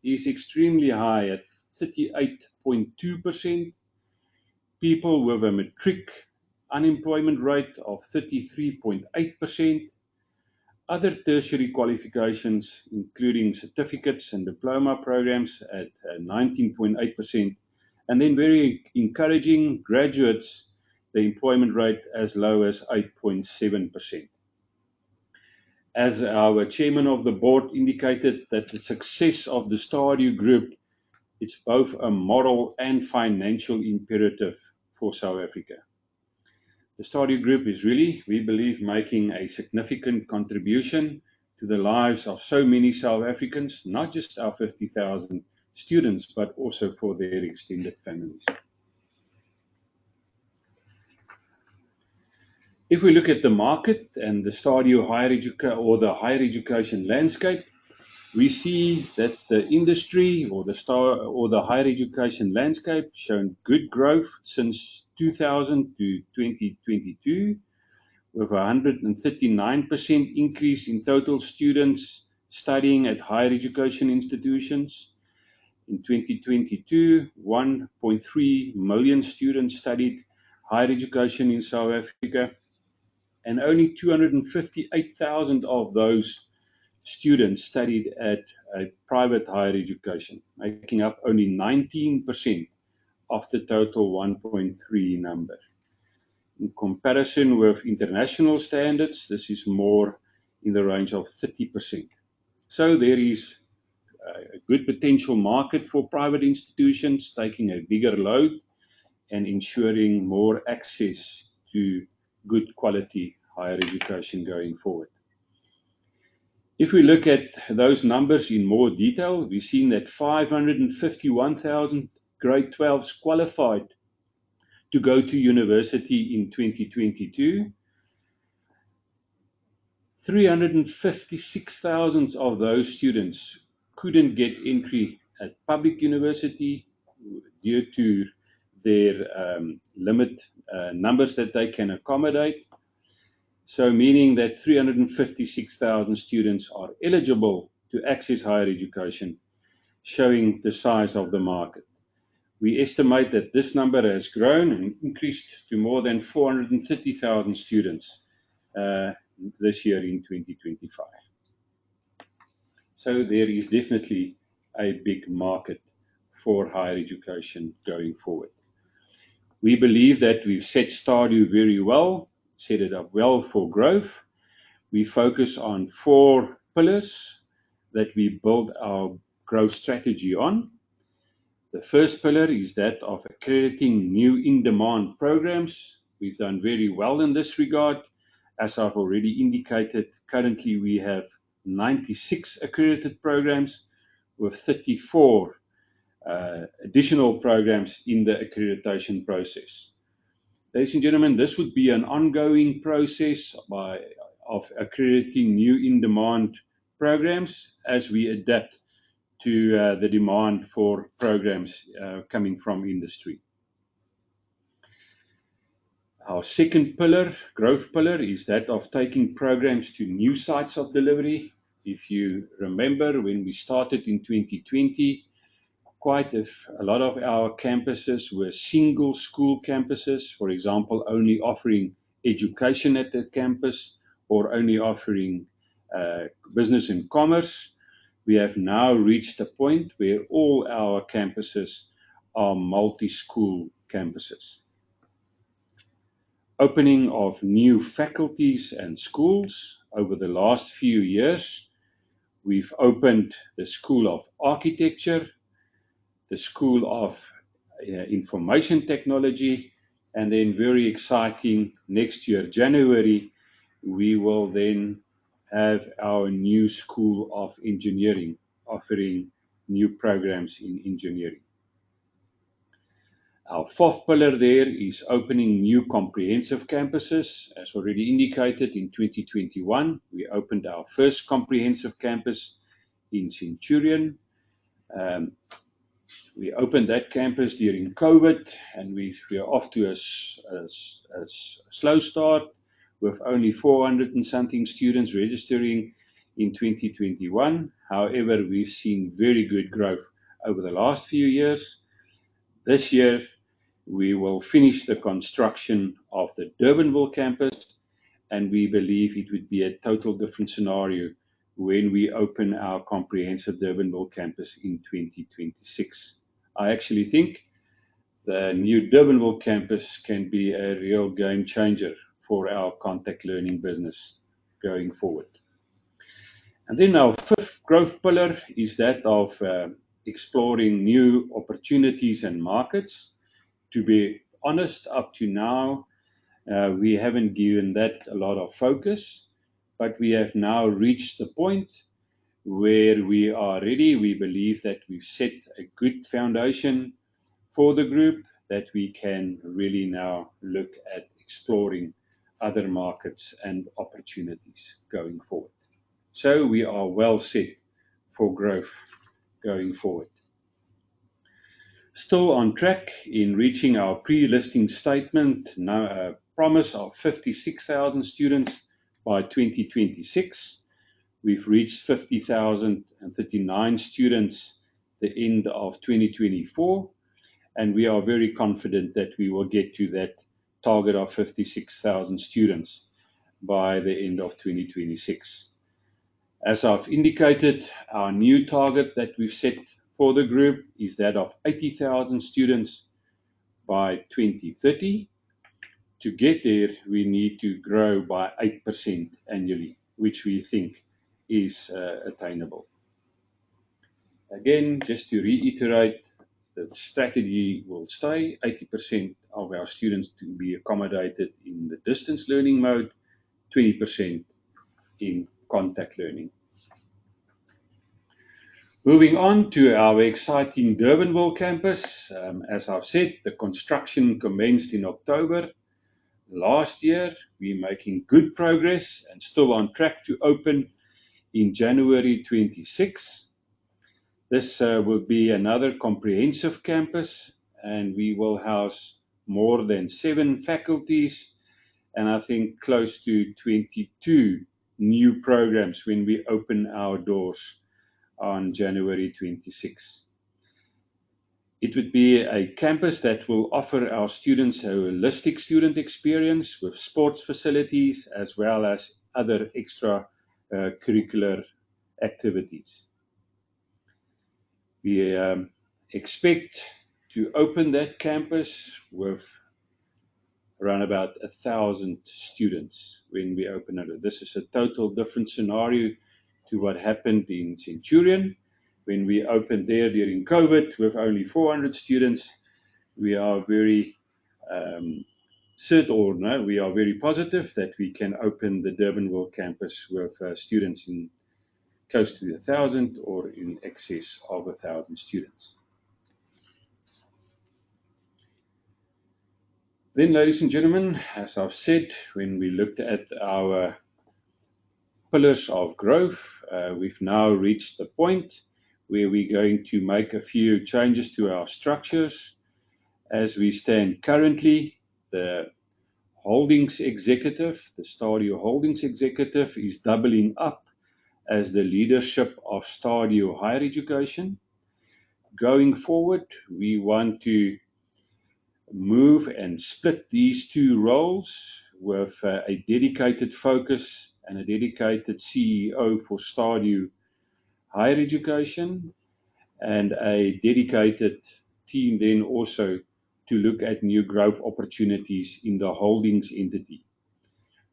is extremely high at 38.2%. People with a matric unemployment rate of 33.8%. Other tertiary qualifications, including certificates and diploma programs, at 19.8%. And then very encouraging, graduates, the employment rate as low as 8.7%. As our chairman of the board indicated, that the success of the Stadio Group, it's both a moral and financial imperative for South Africa. The Stadio Group is really, we believe, making a significant contribution to the lives of so many South Africans, not just our 50,000 students, but also for their extended families. If we look at the market and the Stadio higher education or the higher education landscape, we see that the industry or the higher education landscape shown good growth since 2000 to 2022, with a 139% increase in total students studying at higher education institutions. In 2022, 1.3 million students studied higher education in South Africa, and only 258,000 of those students studied at a private higher education, making up only 19% of the total 1.3 number. In comparison with international standards, this is more in the range of 30%. So there is a good potential market for private institutions taking a bigger load and ensuring more access to good quality higher education going forward. If we look at those numbers in more detail, we've seen that 551,000 grade 12s qualified to go to university in 2022. 356,000 of those students couldn't get entry at public university due to their limit numbers that they can accommodate. So meaning that 356,000 students are eligible to access higher education, showing the size of the market. We estimate that this number has grown and increased to more than 430,000 students this year in 2025. So there is definitely a big market for higher education going forward. We believe that we've set Stadio very well, set it up well for growth. We focus on 4 pillars that we build our growth strategy on. The first pillar is that of accrediting new in-demand programs. We've done very well in this regard. As I've already indicated, currently we have 96 accredited programs with 34 additional programs in the accreditation process. Ladies and gentlemen, this would be an ongoing process of accrediting new in-demand programs as we adapt to the demand for programs coming from industry. Our second pillar, growth pillar, is that of taking programs to new sites of delivery. If you remember, when we started in 2020, quite a lot of our campuses were single school campuses, for example, only offering education at the campus or only offering business and commerce. We have now reached a point where all our campuses are multi-school campuses. Opening of new faculties and schools. Over the last few years, we've opened the School of Architecture, the School of Information Technology, and then very exciting, next year, January, we will then have our new School of Engineering, offering new programs in engineering. Our fourth pillar there is opening new comprehensive campuses. As already indicated, in 2021, we opened our first comprehensive campus in Centurion. We opened that campus during COVID, and we are off to a slow start with only 400 and something students registering in 2021. However, we've seen very good growth over the last few years. This year, we will finish the construction of the Durbanville campus, and we believe it would be a total different scenario when we open our comprehensive Durbanville campus in 2026. I actually think the new Durbanville campus can be a real game changer for our contact learning business going forward. And then our fifth growth pillar is that of exploring new opportunities and markets. To be honest, up to now, we haven't given that a lot of focus, but we have now reached the point where we are ready. We believe that we've set a good foundation for the group, that we can really now look at exploring other markets and opportunities going forward. So we are well set for growth going forward. Still on track in reaching our pre-listing statement, now a promise of 56,000 students by 2026. We've reached 50,039 students the end of 2024, and we are very confident that we will get to that target of 56,000 students by the end of 2026. As I've indicated, our new target that we've set for the group is that of 80,000 students by 2030. To get there, we need to grow by 8% annually, which we think is attainable. Again, just to reiterate, the strategy will stay 80% of our students to be accommodated in the distance learning mode, 20% in contact learning. Moving on to our exciting Durbanville campus. As I've said, the construction commenced in October last year. We're making good progress and still on track to open in January 26. This will be another comprehensive campus, and we will house more than 7 faculties and I think close to 22 new programs when we open our doors on January 26. It would be a campus that will offer our students a holistic student experience with sports facilities as well as other extra curricular activities. We expect to open that campus with around about 1,000 students when we open it. This is a total different scenario to what happened in Centurion when we opened there during COVID with only 400 students. We are very we are very positive that we can open the Durbanville campus with students in close to 1,000 or in excess of 1,000 students. Then, ladies and gentlemen, as I've said, when we looked at our pillars of growth, we've now reached the point where we're going to make a few changes to our structures. As we stand currently, the Holdings Executive, the Stadio Holdings Executive, is doubling up as the leadership of Stadio Higher Education. Going forward, we want to move and split these two roles with a dedicated focus and a dedicated CEO for Stadio Higher Education and a dedicated team then also to look at new growth opportunities in the holdings entity.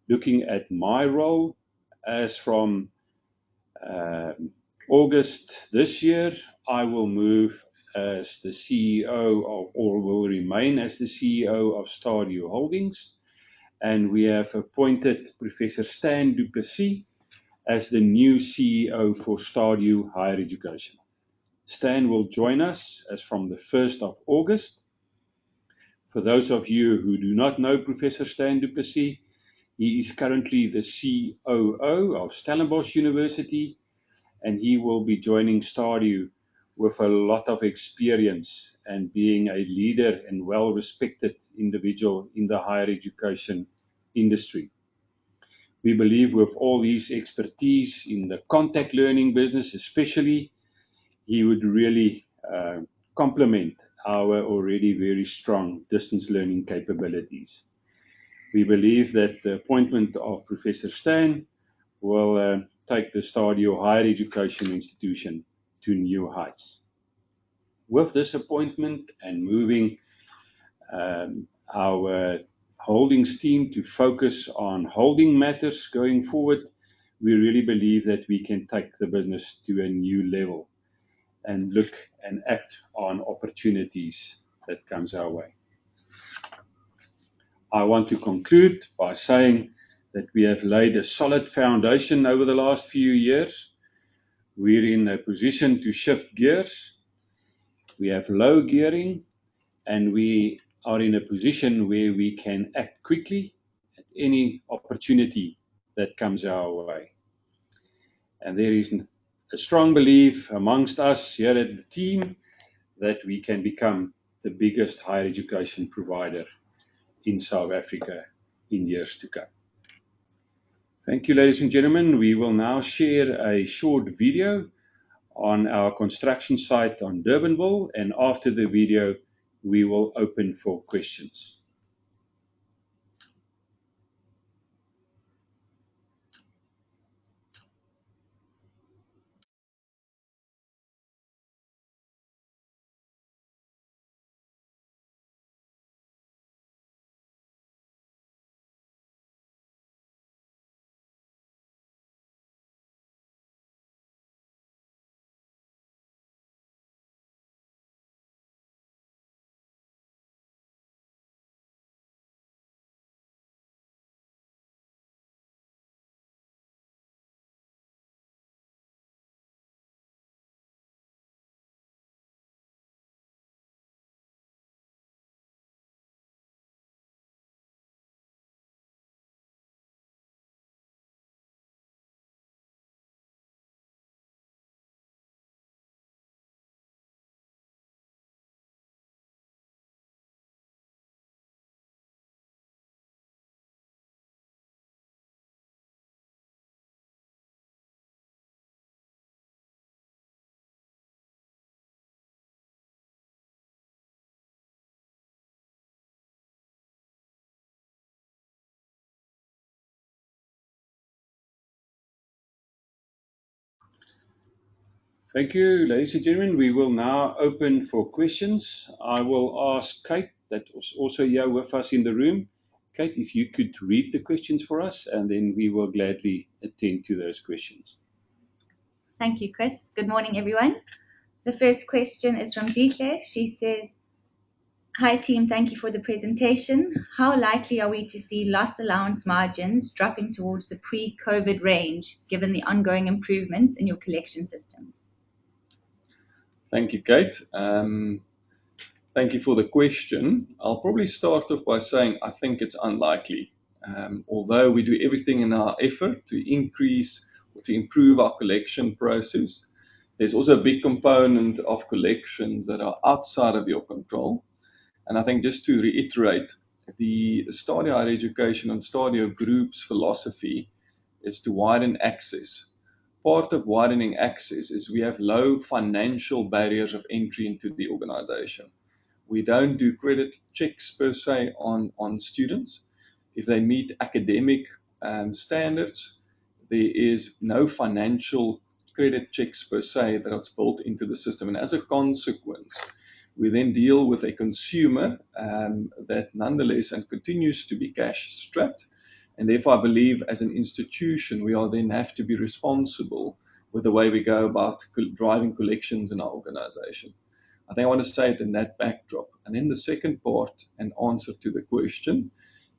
Looking at my role, as from August this year, I will move as the CEO or will remain as the CEO of Stadio Holdings, and we have appointed Professor Stan du Plessis as the new CEO for Stadio Higher Education. Stan will join us as from the 1st of August. For those of you who do not know Professor Stan du Plessis, he is currently the COO of Stellenbosch University, and he will be joining Stadio with a lot of experience and being a leader and well-respected individual in the higher education industry. We believe with all his expertise in the contact learning business especially, he would really complement our already very strong distance learning capabilities. We believe that the appointment of Professor Stan will take the Stadio Higher Education Institution to new heights. With this appointment and moving our holdings team to focus on holding matters going forward, we really believe that we can take the business to a new level and look and act on opportunities that comes our way. I want to conclude by saying that we have laid a solid foundation over the last few years. We're in a position to shift gears. We have low gearing, and we are in a position where we can act quickly at any opportunity that comes our way. And there is a strong belief amongst us here at the team that we can become the biggest higher education provider in South Africa in years to come. Thank you, ladies and gentlemen. We will now share a short video on our construction site on Durbanville, and after the video, we will open for questions. Thank you, ladies and gentlemen. We will now open for questions. I will ask Kate, that was also here with us in the room. Kate, if you could read the questions for us, and then we will gladly attend to those questions. Thank you, Chris. Good morning, everyone. The first question is from Zihle. She says, hi team, thank you for the presentation. How likely are we to see loss allowance margins dropping towards the pre-COVID range, given the ongoing improvements in your collection systems? Thank you, Kate. Thank you for the question. I'll probably start off by saying I think it's unlikely. Although we do everything in our effort to increase or to improve our collection process, there's also a big component of collections that are outside of your control. And I think just to reiterate, the Stadio Higher Education and Stadio Group's philosophy is to widen access. Part of widening access is we have low financial barriers of entry into the organization. We don't do credit checks per se on students. If they meet academic standards, there is no financial credit checks per se that's built into the system. And as a consequence, we then deal with a consumer that nonetheless and continues to be cash strapped. And therefore, I believe as an institution, we are then have to be responsible with the way we go about driving collections in our organization. I think I want to say it in that backdrop. And then the second part and answer to the question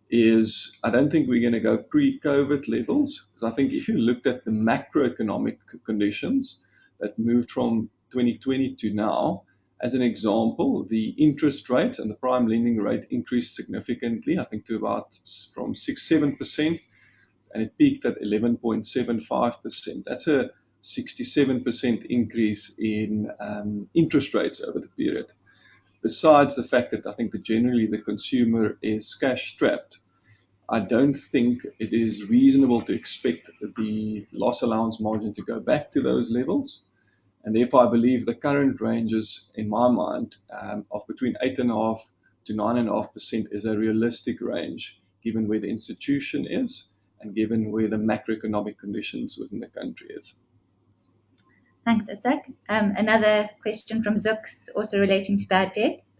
is I don't think we're going to go pre-COVID levels, because I think if you looked at the macroeconomic conditions that moved from 2020 to now, as an example, the interest rate and the prime lending rate increased significantly, I think to about from 6-7%, and it peaked at 11.75%. That's a 67% increase in interest rates over the period. Besides the fact that I think that generally the consumer is cash strapped, I don't think it is reasonable to expect the loss allowance margin to go back to those levels. And therefore, I believe the current ranges, in my mind, of between 8.5% to 9.5% is a realistic range, given where the institution is and given where the macroeconomic conditions within the country is. Thanks, Isak. Another question from Zooks, also relating to bad debts.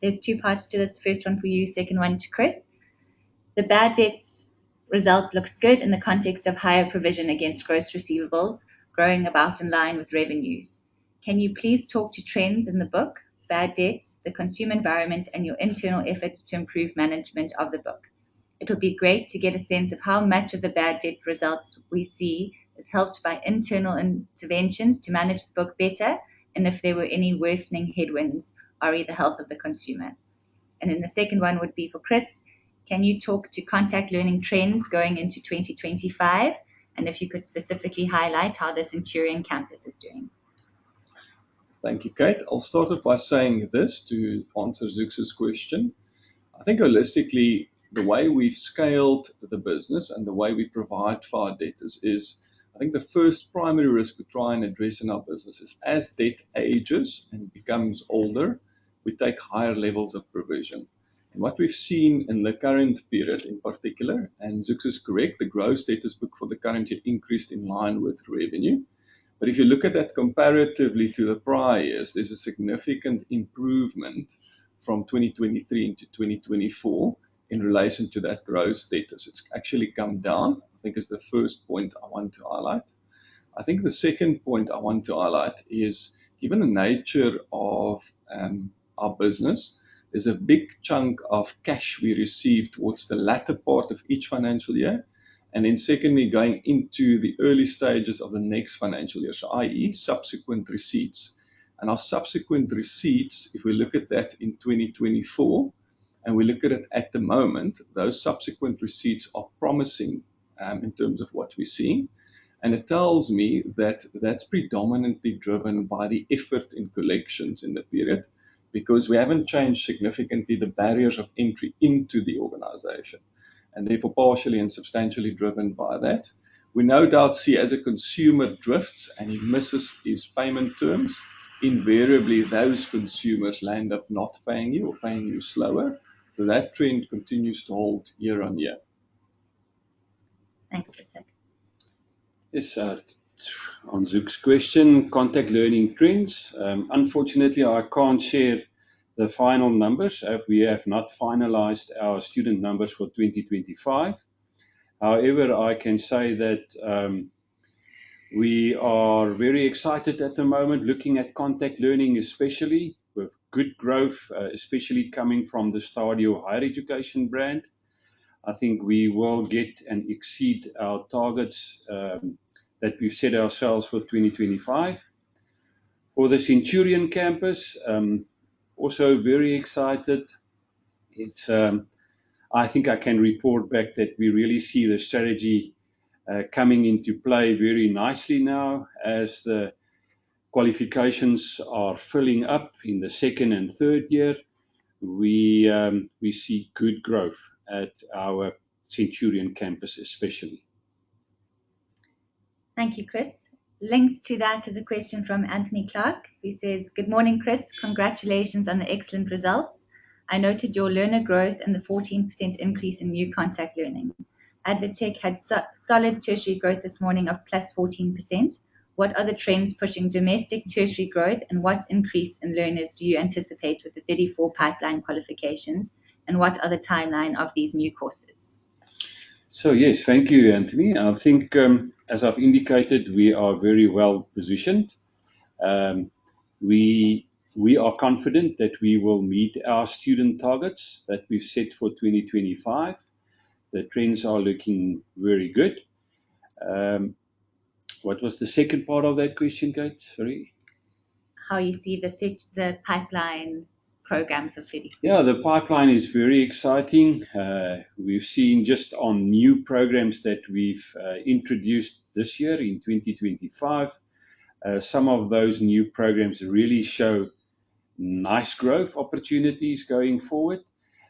There's two parts to this. First one for you, second one to Chris. The bad debts result looks good in the context of higher provision against gross receivables, growing about in line with revenues. Can you please talk to trends in the book, bad debts, the consumer environment, and your internal efforts to improve management of the book? It would be great to get a sense of how much of the bad debt results we see is helped by internal interventions to manage the book better, and if there were any worsening headwinds, or the health of the consumer. And then the second one would be for Chris. can you talk to contact learning trends going into 2025? And if you could specifically highlight how the Centurion campus is doing. Thank you, Kate. I'll start off by saying this to answer Zux's question. I think holistically, the way we've scaled the business and the way we provide for our debtors is, I think the first primary risk we try and address in our business is as debt ages and becomes older, we take higher levels of provision. And what we've seen in the current period in particular, and Zux is correct, the gross debtors book for the current year increased in line with revenue. But if you look at that comparatively to the prior years, there's a significant improvement from 2023 into 2024 in relation to that gross debtors. It's actually come down, I think is the first point I want to highlight. I think the second point I want to highlight is, given the nature of our business, there's a big chunk of cash we receive towards the latter part of each financial year. And then secondly, going into the early stages of the next financial year, so i.e. subsequent receipts. And our subsequent receipts, if we look at that in 2024, and we look at it at the moment, those subsequent receipts are promising in terms of what we're seeing. And it tells me that that's predominantly driven by the effort in collections in the period, because we haven't changed significantly the barriers of entry into the organization, and therefore partially and substantially driven by that. We no doubt see as a consumer drifts and he misses his payment terms, invariably those consumers land up not paying you or paying you slower. So that trend continues to hold year on year. Thanks, Isaac. Yes, on Zux's question, contact learning trends. Unfortunately, I can't share the final numbers if we have not finalized our student numbers for 2025. However, I can say that we are very excited at the moment, looking at contact learning especially, with good growth, especially coming from the Stadio Higher Education brand. I think we will get and exceed our targets that we've set ourselves for 2025. For the Centurion campus, also very excited. It's, I think I can report back that we really see the strategy coming into play very nicely now as the qualifications are filling up in the second and third year. We see good growth at our Centurion campus especially. Thank you, Chris. Linked to that is a question from Anthony Clark, who says, "Good morning, Chris. Congratulations on the excellent results. I noted your learner growth and the 14% increase in new contact learning. ADvTECH had solid tertiary growth this morning of plus 14%. What are the trends pushing domestic tertiary growth, and what increase in learners do you anticipate with the 34 pipeline qualifications, and what are the timeline of these new courses?" So yes, thank you, Anthony. I think, as I've indicated, we are very well positioned. We are confident that we will meet our student targets that we've set for 2025. The trends are looking very good. What was the second part of that question, Kate? Sorry. How you see the pipeline programs of 34? Yeah, the pipeline is very exciting. We've seen just on new programs that we've introduced this year in 2025, some of those new programs really show nice growth opportunities going forward.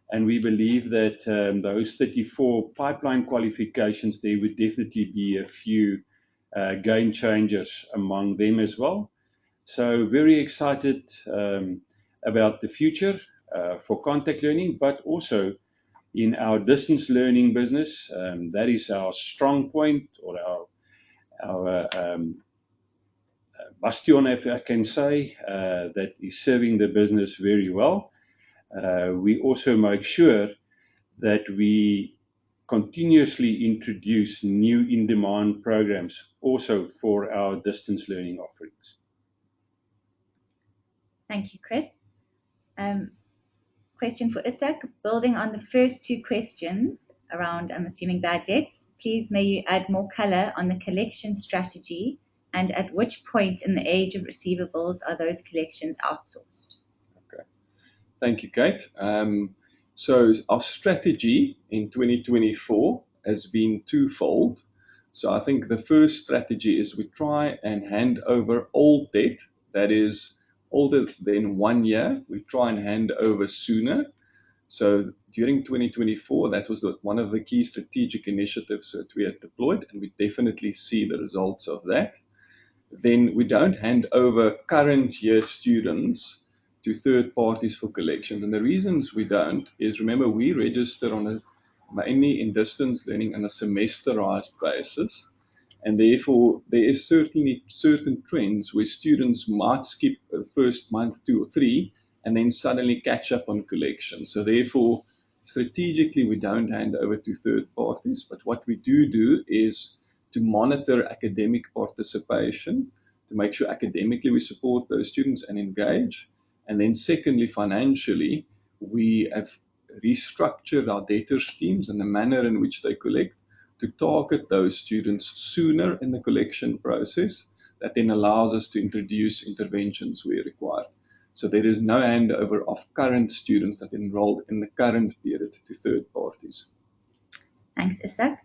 And we believe that those 34 pipeline qualifications, there would definitely be a few game changers among them as well. So very excited about the future for contact learning, but also in our distance learning business. That is our strong point, or our bastion, if I can say, that is serving the business very well. We also make sure that we continuously introduce new in-demand programs also for our distance learning offerings. Thank you, Chris. Question for Isaac. Building on the first two questions around, I'm assuming, bad debts, please may you add more color on the collection strategy, and at which point in the age of receivables are those collections outsourced? Okay. Thank you, Kate. So our strategy in 2024 has been twofold. So I think the first strategy is we try and hand over old debt that is older than 1 year. We try and hand over sooner. So during 2024, that was one of the key strategic initiatives that we had deployed, and we definitely see the results of that. Then we don't hand over current year students to third parties for collections. And the reasons we don't is, remember, we register mainly in distance learning on a semesterized basis. And therefore, there is certainly certain trends where students might skip the first month, 2 or 3, and then suddenly catch up on collections. So therefore, strategically, we don't hand over to third parties. But what we do is to monitor academic participation, to make sure academically we support those students and engage. And then secondly, financially, we have restructured our debtors teams and the manner in which they collect to target those students sooner in the collection process. That then allows us to introduce interventions where required. So there is no handover of current students that enrolled in the current period to third parties. Thanks, Isak.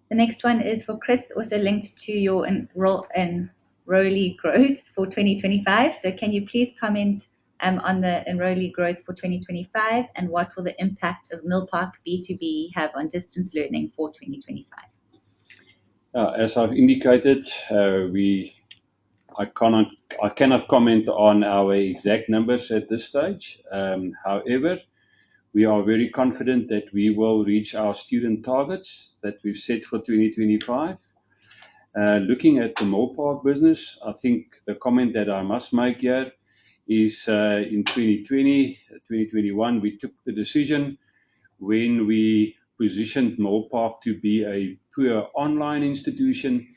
The next one is for Chris, also linked to your enrollee growth for 2025. So can you please comment on the enrollee growth for 2025 and what will the impact of Milpark B2B have on distance learning for 2025? As I've indicated, I cannot comment on our exact numbers at this stage. However, we are very confident that we will reach our student targets that we've set for 2025. Looking at the Milpark business, I think the comment that I must make here is in 2021, we took the decision when we positioned Milpark to be a pure online institution.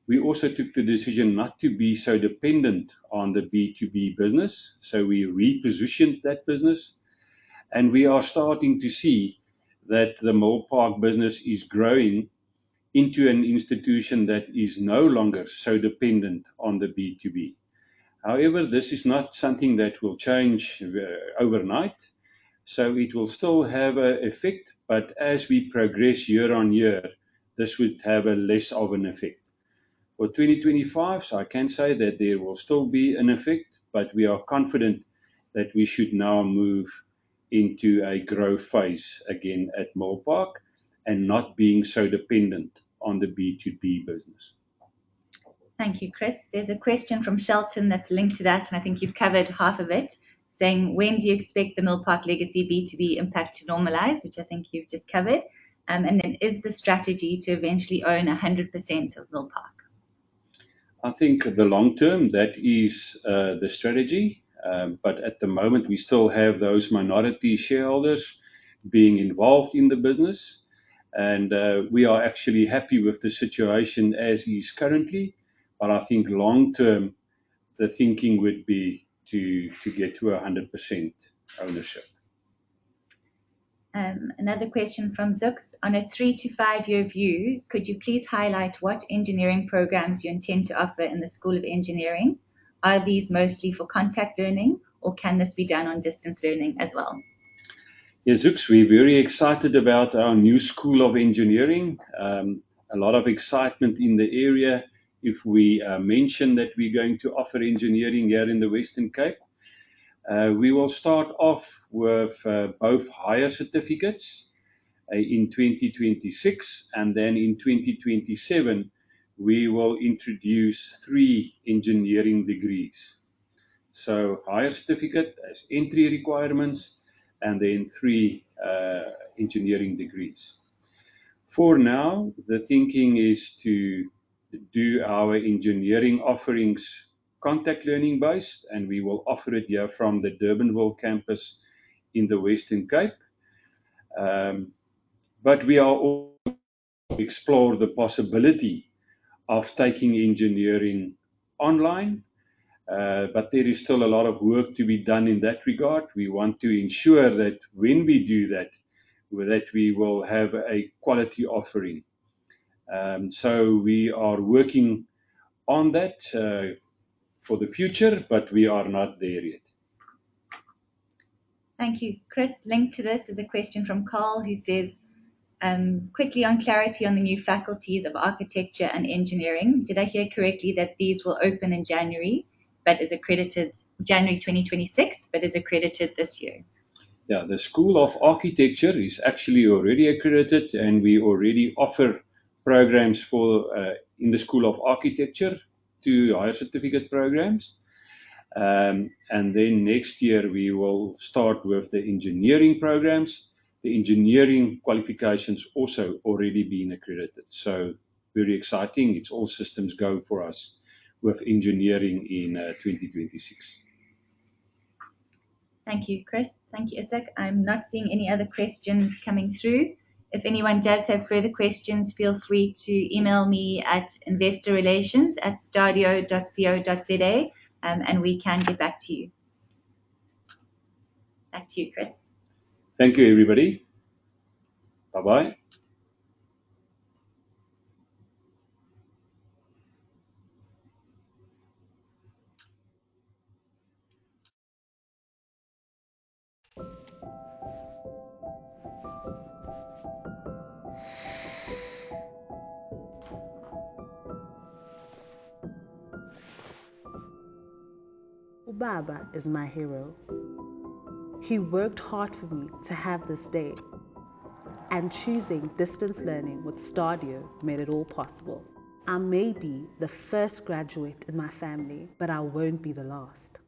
We also took the decision not to be so dependent on the B2B business. So we repositioned that business. And we are starting to see that the Milpark business is growing into an institution that is no longer so dependent on the B2B. However, this is not something that will change overnight. So it will still have an effect, but as we progress year on year, this would have a less of an effect. For 2025, so I can say that there will still be an effect, but we are confident that we should now move into a growth phase again at Milpark and not being so dependent on the B2B business. Thank you, Chris. There's a question from Shelton that's linked to that, and I think you've covered half of it, saying, when do you expect the Milpark legacy B2B impact to normalize, which I think you've just covered, and then is the strategy to eventually own 100% of Milpark? I think the long term, that is the strategy, but at the moment we still have those minority shareholders being involved in the business, and we are actually happy with the situation as is currently, but I think long term the thinking would be to get to 100% ownership. Another question from Zux. On a 3 to 5 year view, could you please highlight what engineering programs you intend to offer in the School of Engineering? Are these mostly for contact learning, or can this be done on distance learning as well? Yes, Zux, we're very excited about our new School of Engineering. A lot of excitement in the area if we mention that we're going to offer engineering here in the Western Cape. We will start off with both higher certificates in 2026, and then in 2027 we will introduce 3 engineering degrees. So higher certificate as entry requirements, and then 3 engineering degrees. For now, the thinking is to do our engineering offerings contact learning based, and we will offer it here from the Durbanville campus in the Western Cape. But we are also explore the possibility of taking engineering online, but there is still a lot of work to be done in that regard. We want to ensure that when we do that we will have a quality offering. So we are working on that for the future, but we are not there yet. Thank you, Chris. Linked to this is a question from Carl who says, quickly on clarity on the new faculties of architecture and engineering. Did I hear correctly that these will open in January, but is accredited January 2026, but is accredited this year? Yeah, the School of Architecture is actually already accredited, and we already offer programs for in the School of Architecture to higher certificate programs. And then next year we will start with the engineering programs. The engineering qualifications also already been accredited. So very exciting. It's all systems go for us with engineering in 2026. Thank you, Chris. Thank you, Isak. I'm not seeing any other questions coming through. If anyone does have further questions, feel free to email me at investorrelations@stadio.co.za, and we can get back to you. Back to you, Chris. Thank you, everybody. Bye-bye. Ubaba is my hero. He worked hard for me to have this day, and choosing distance learning with Stadio made it all possible. I may be the first graduate in my family, but I won't be the last.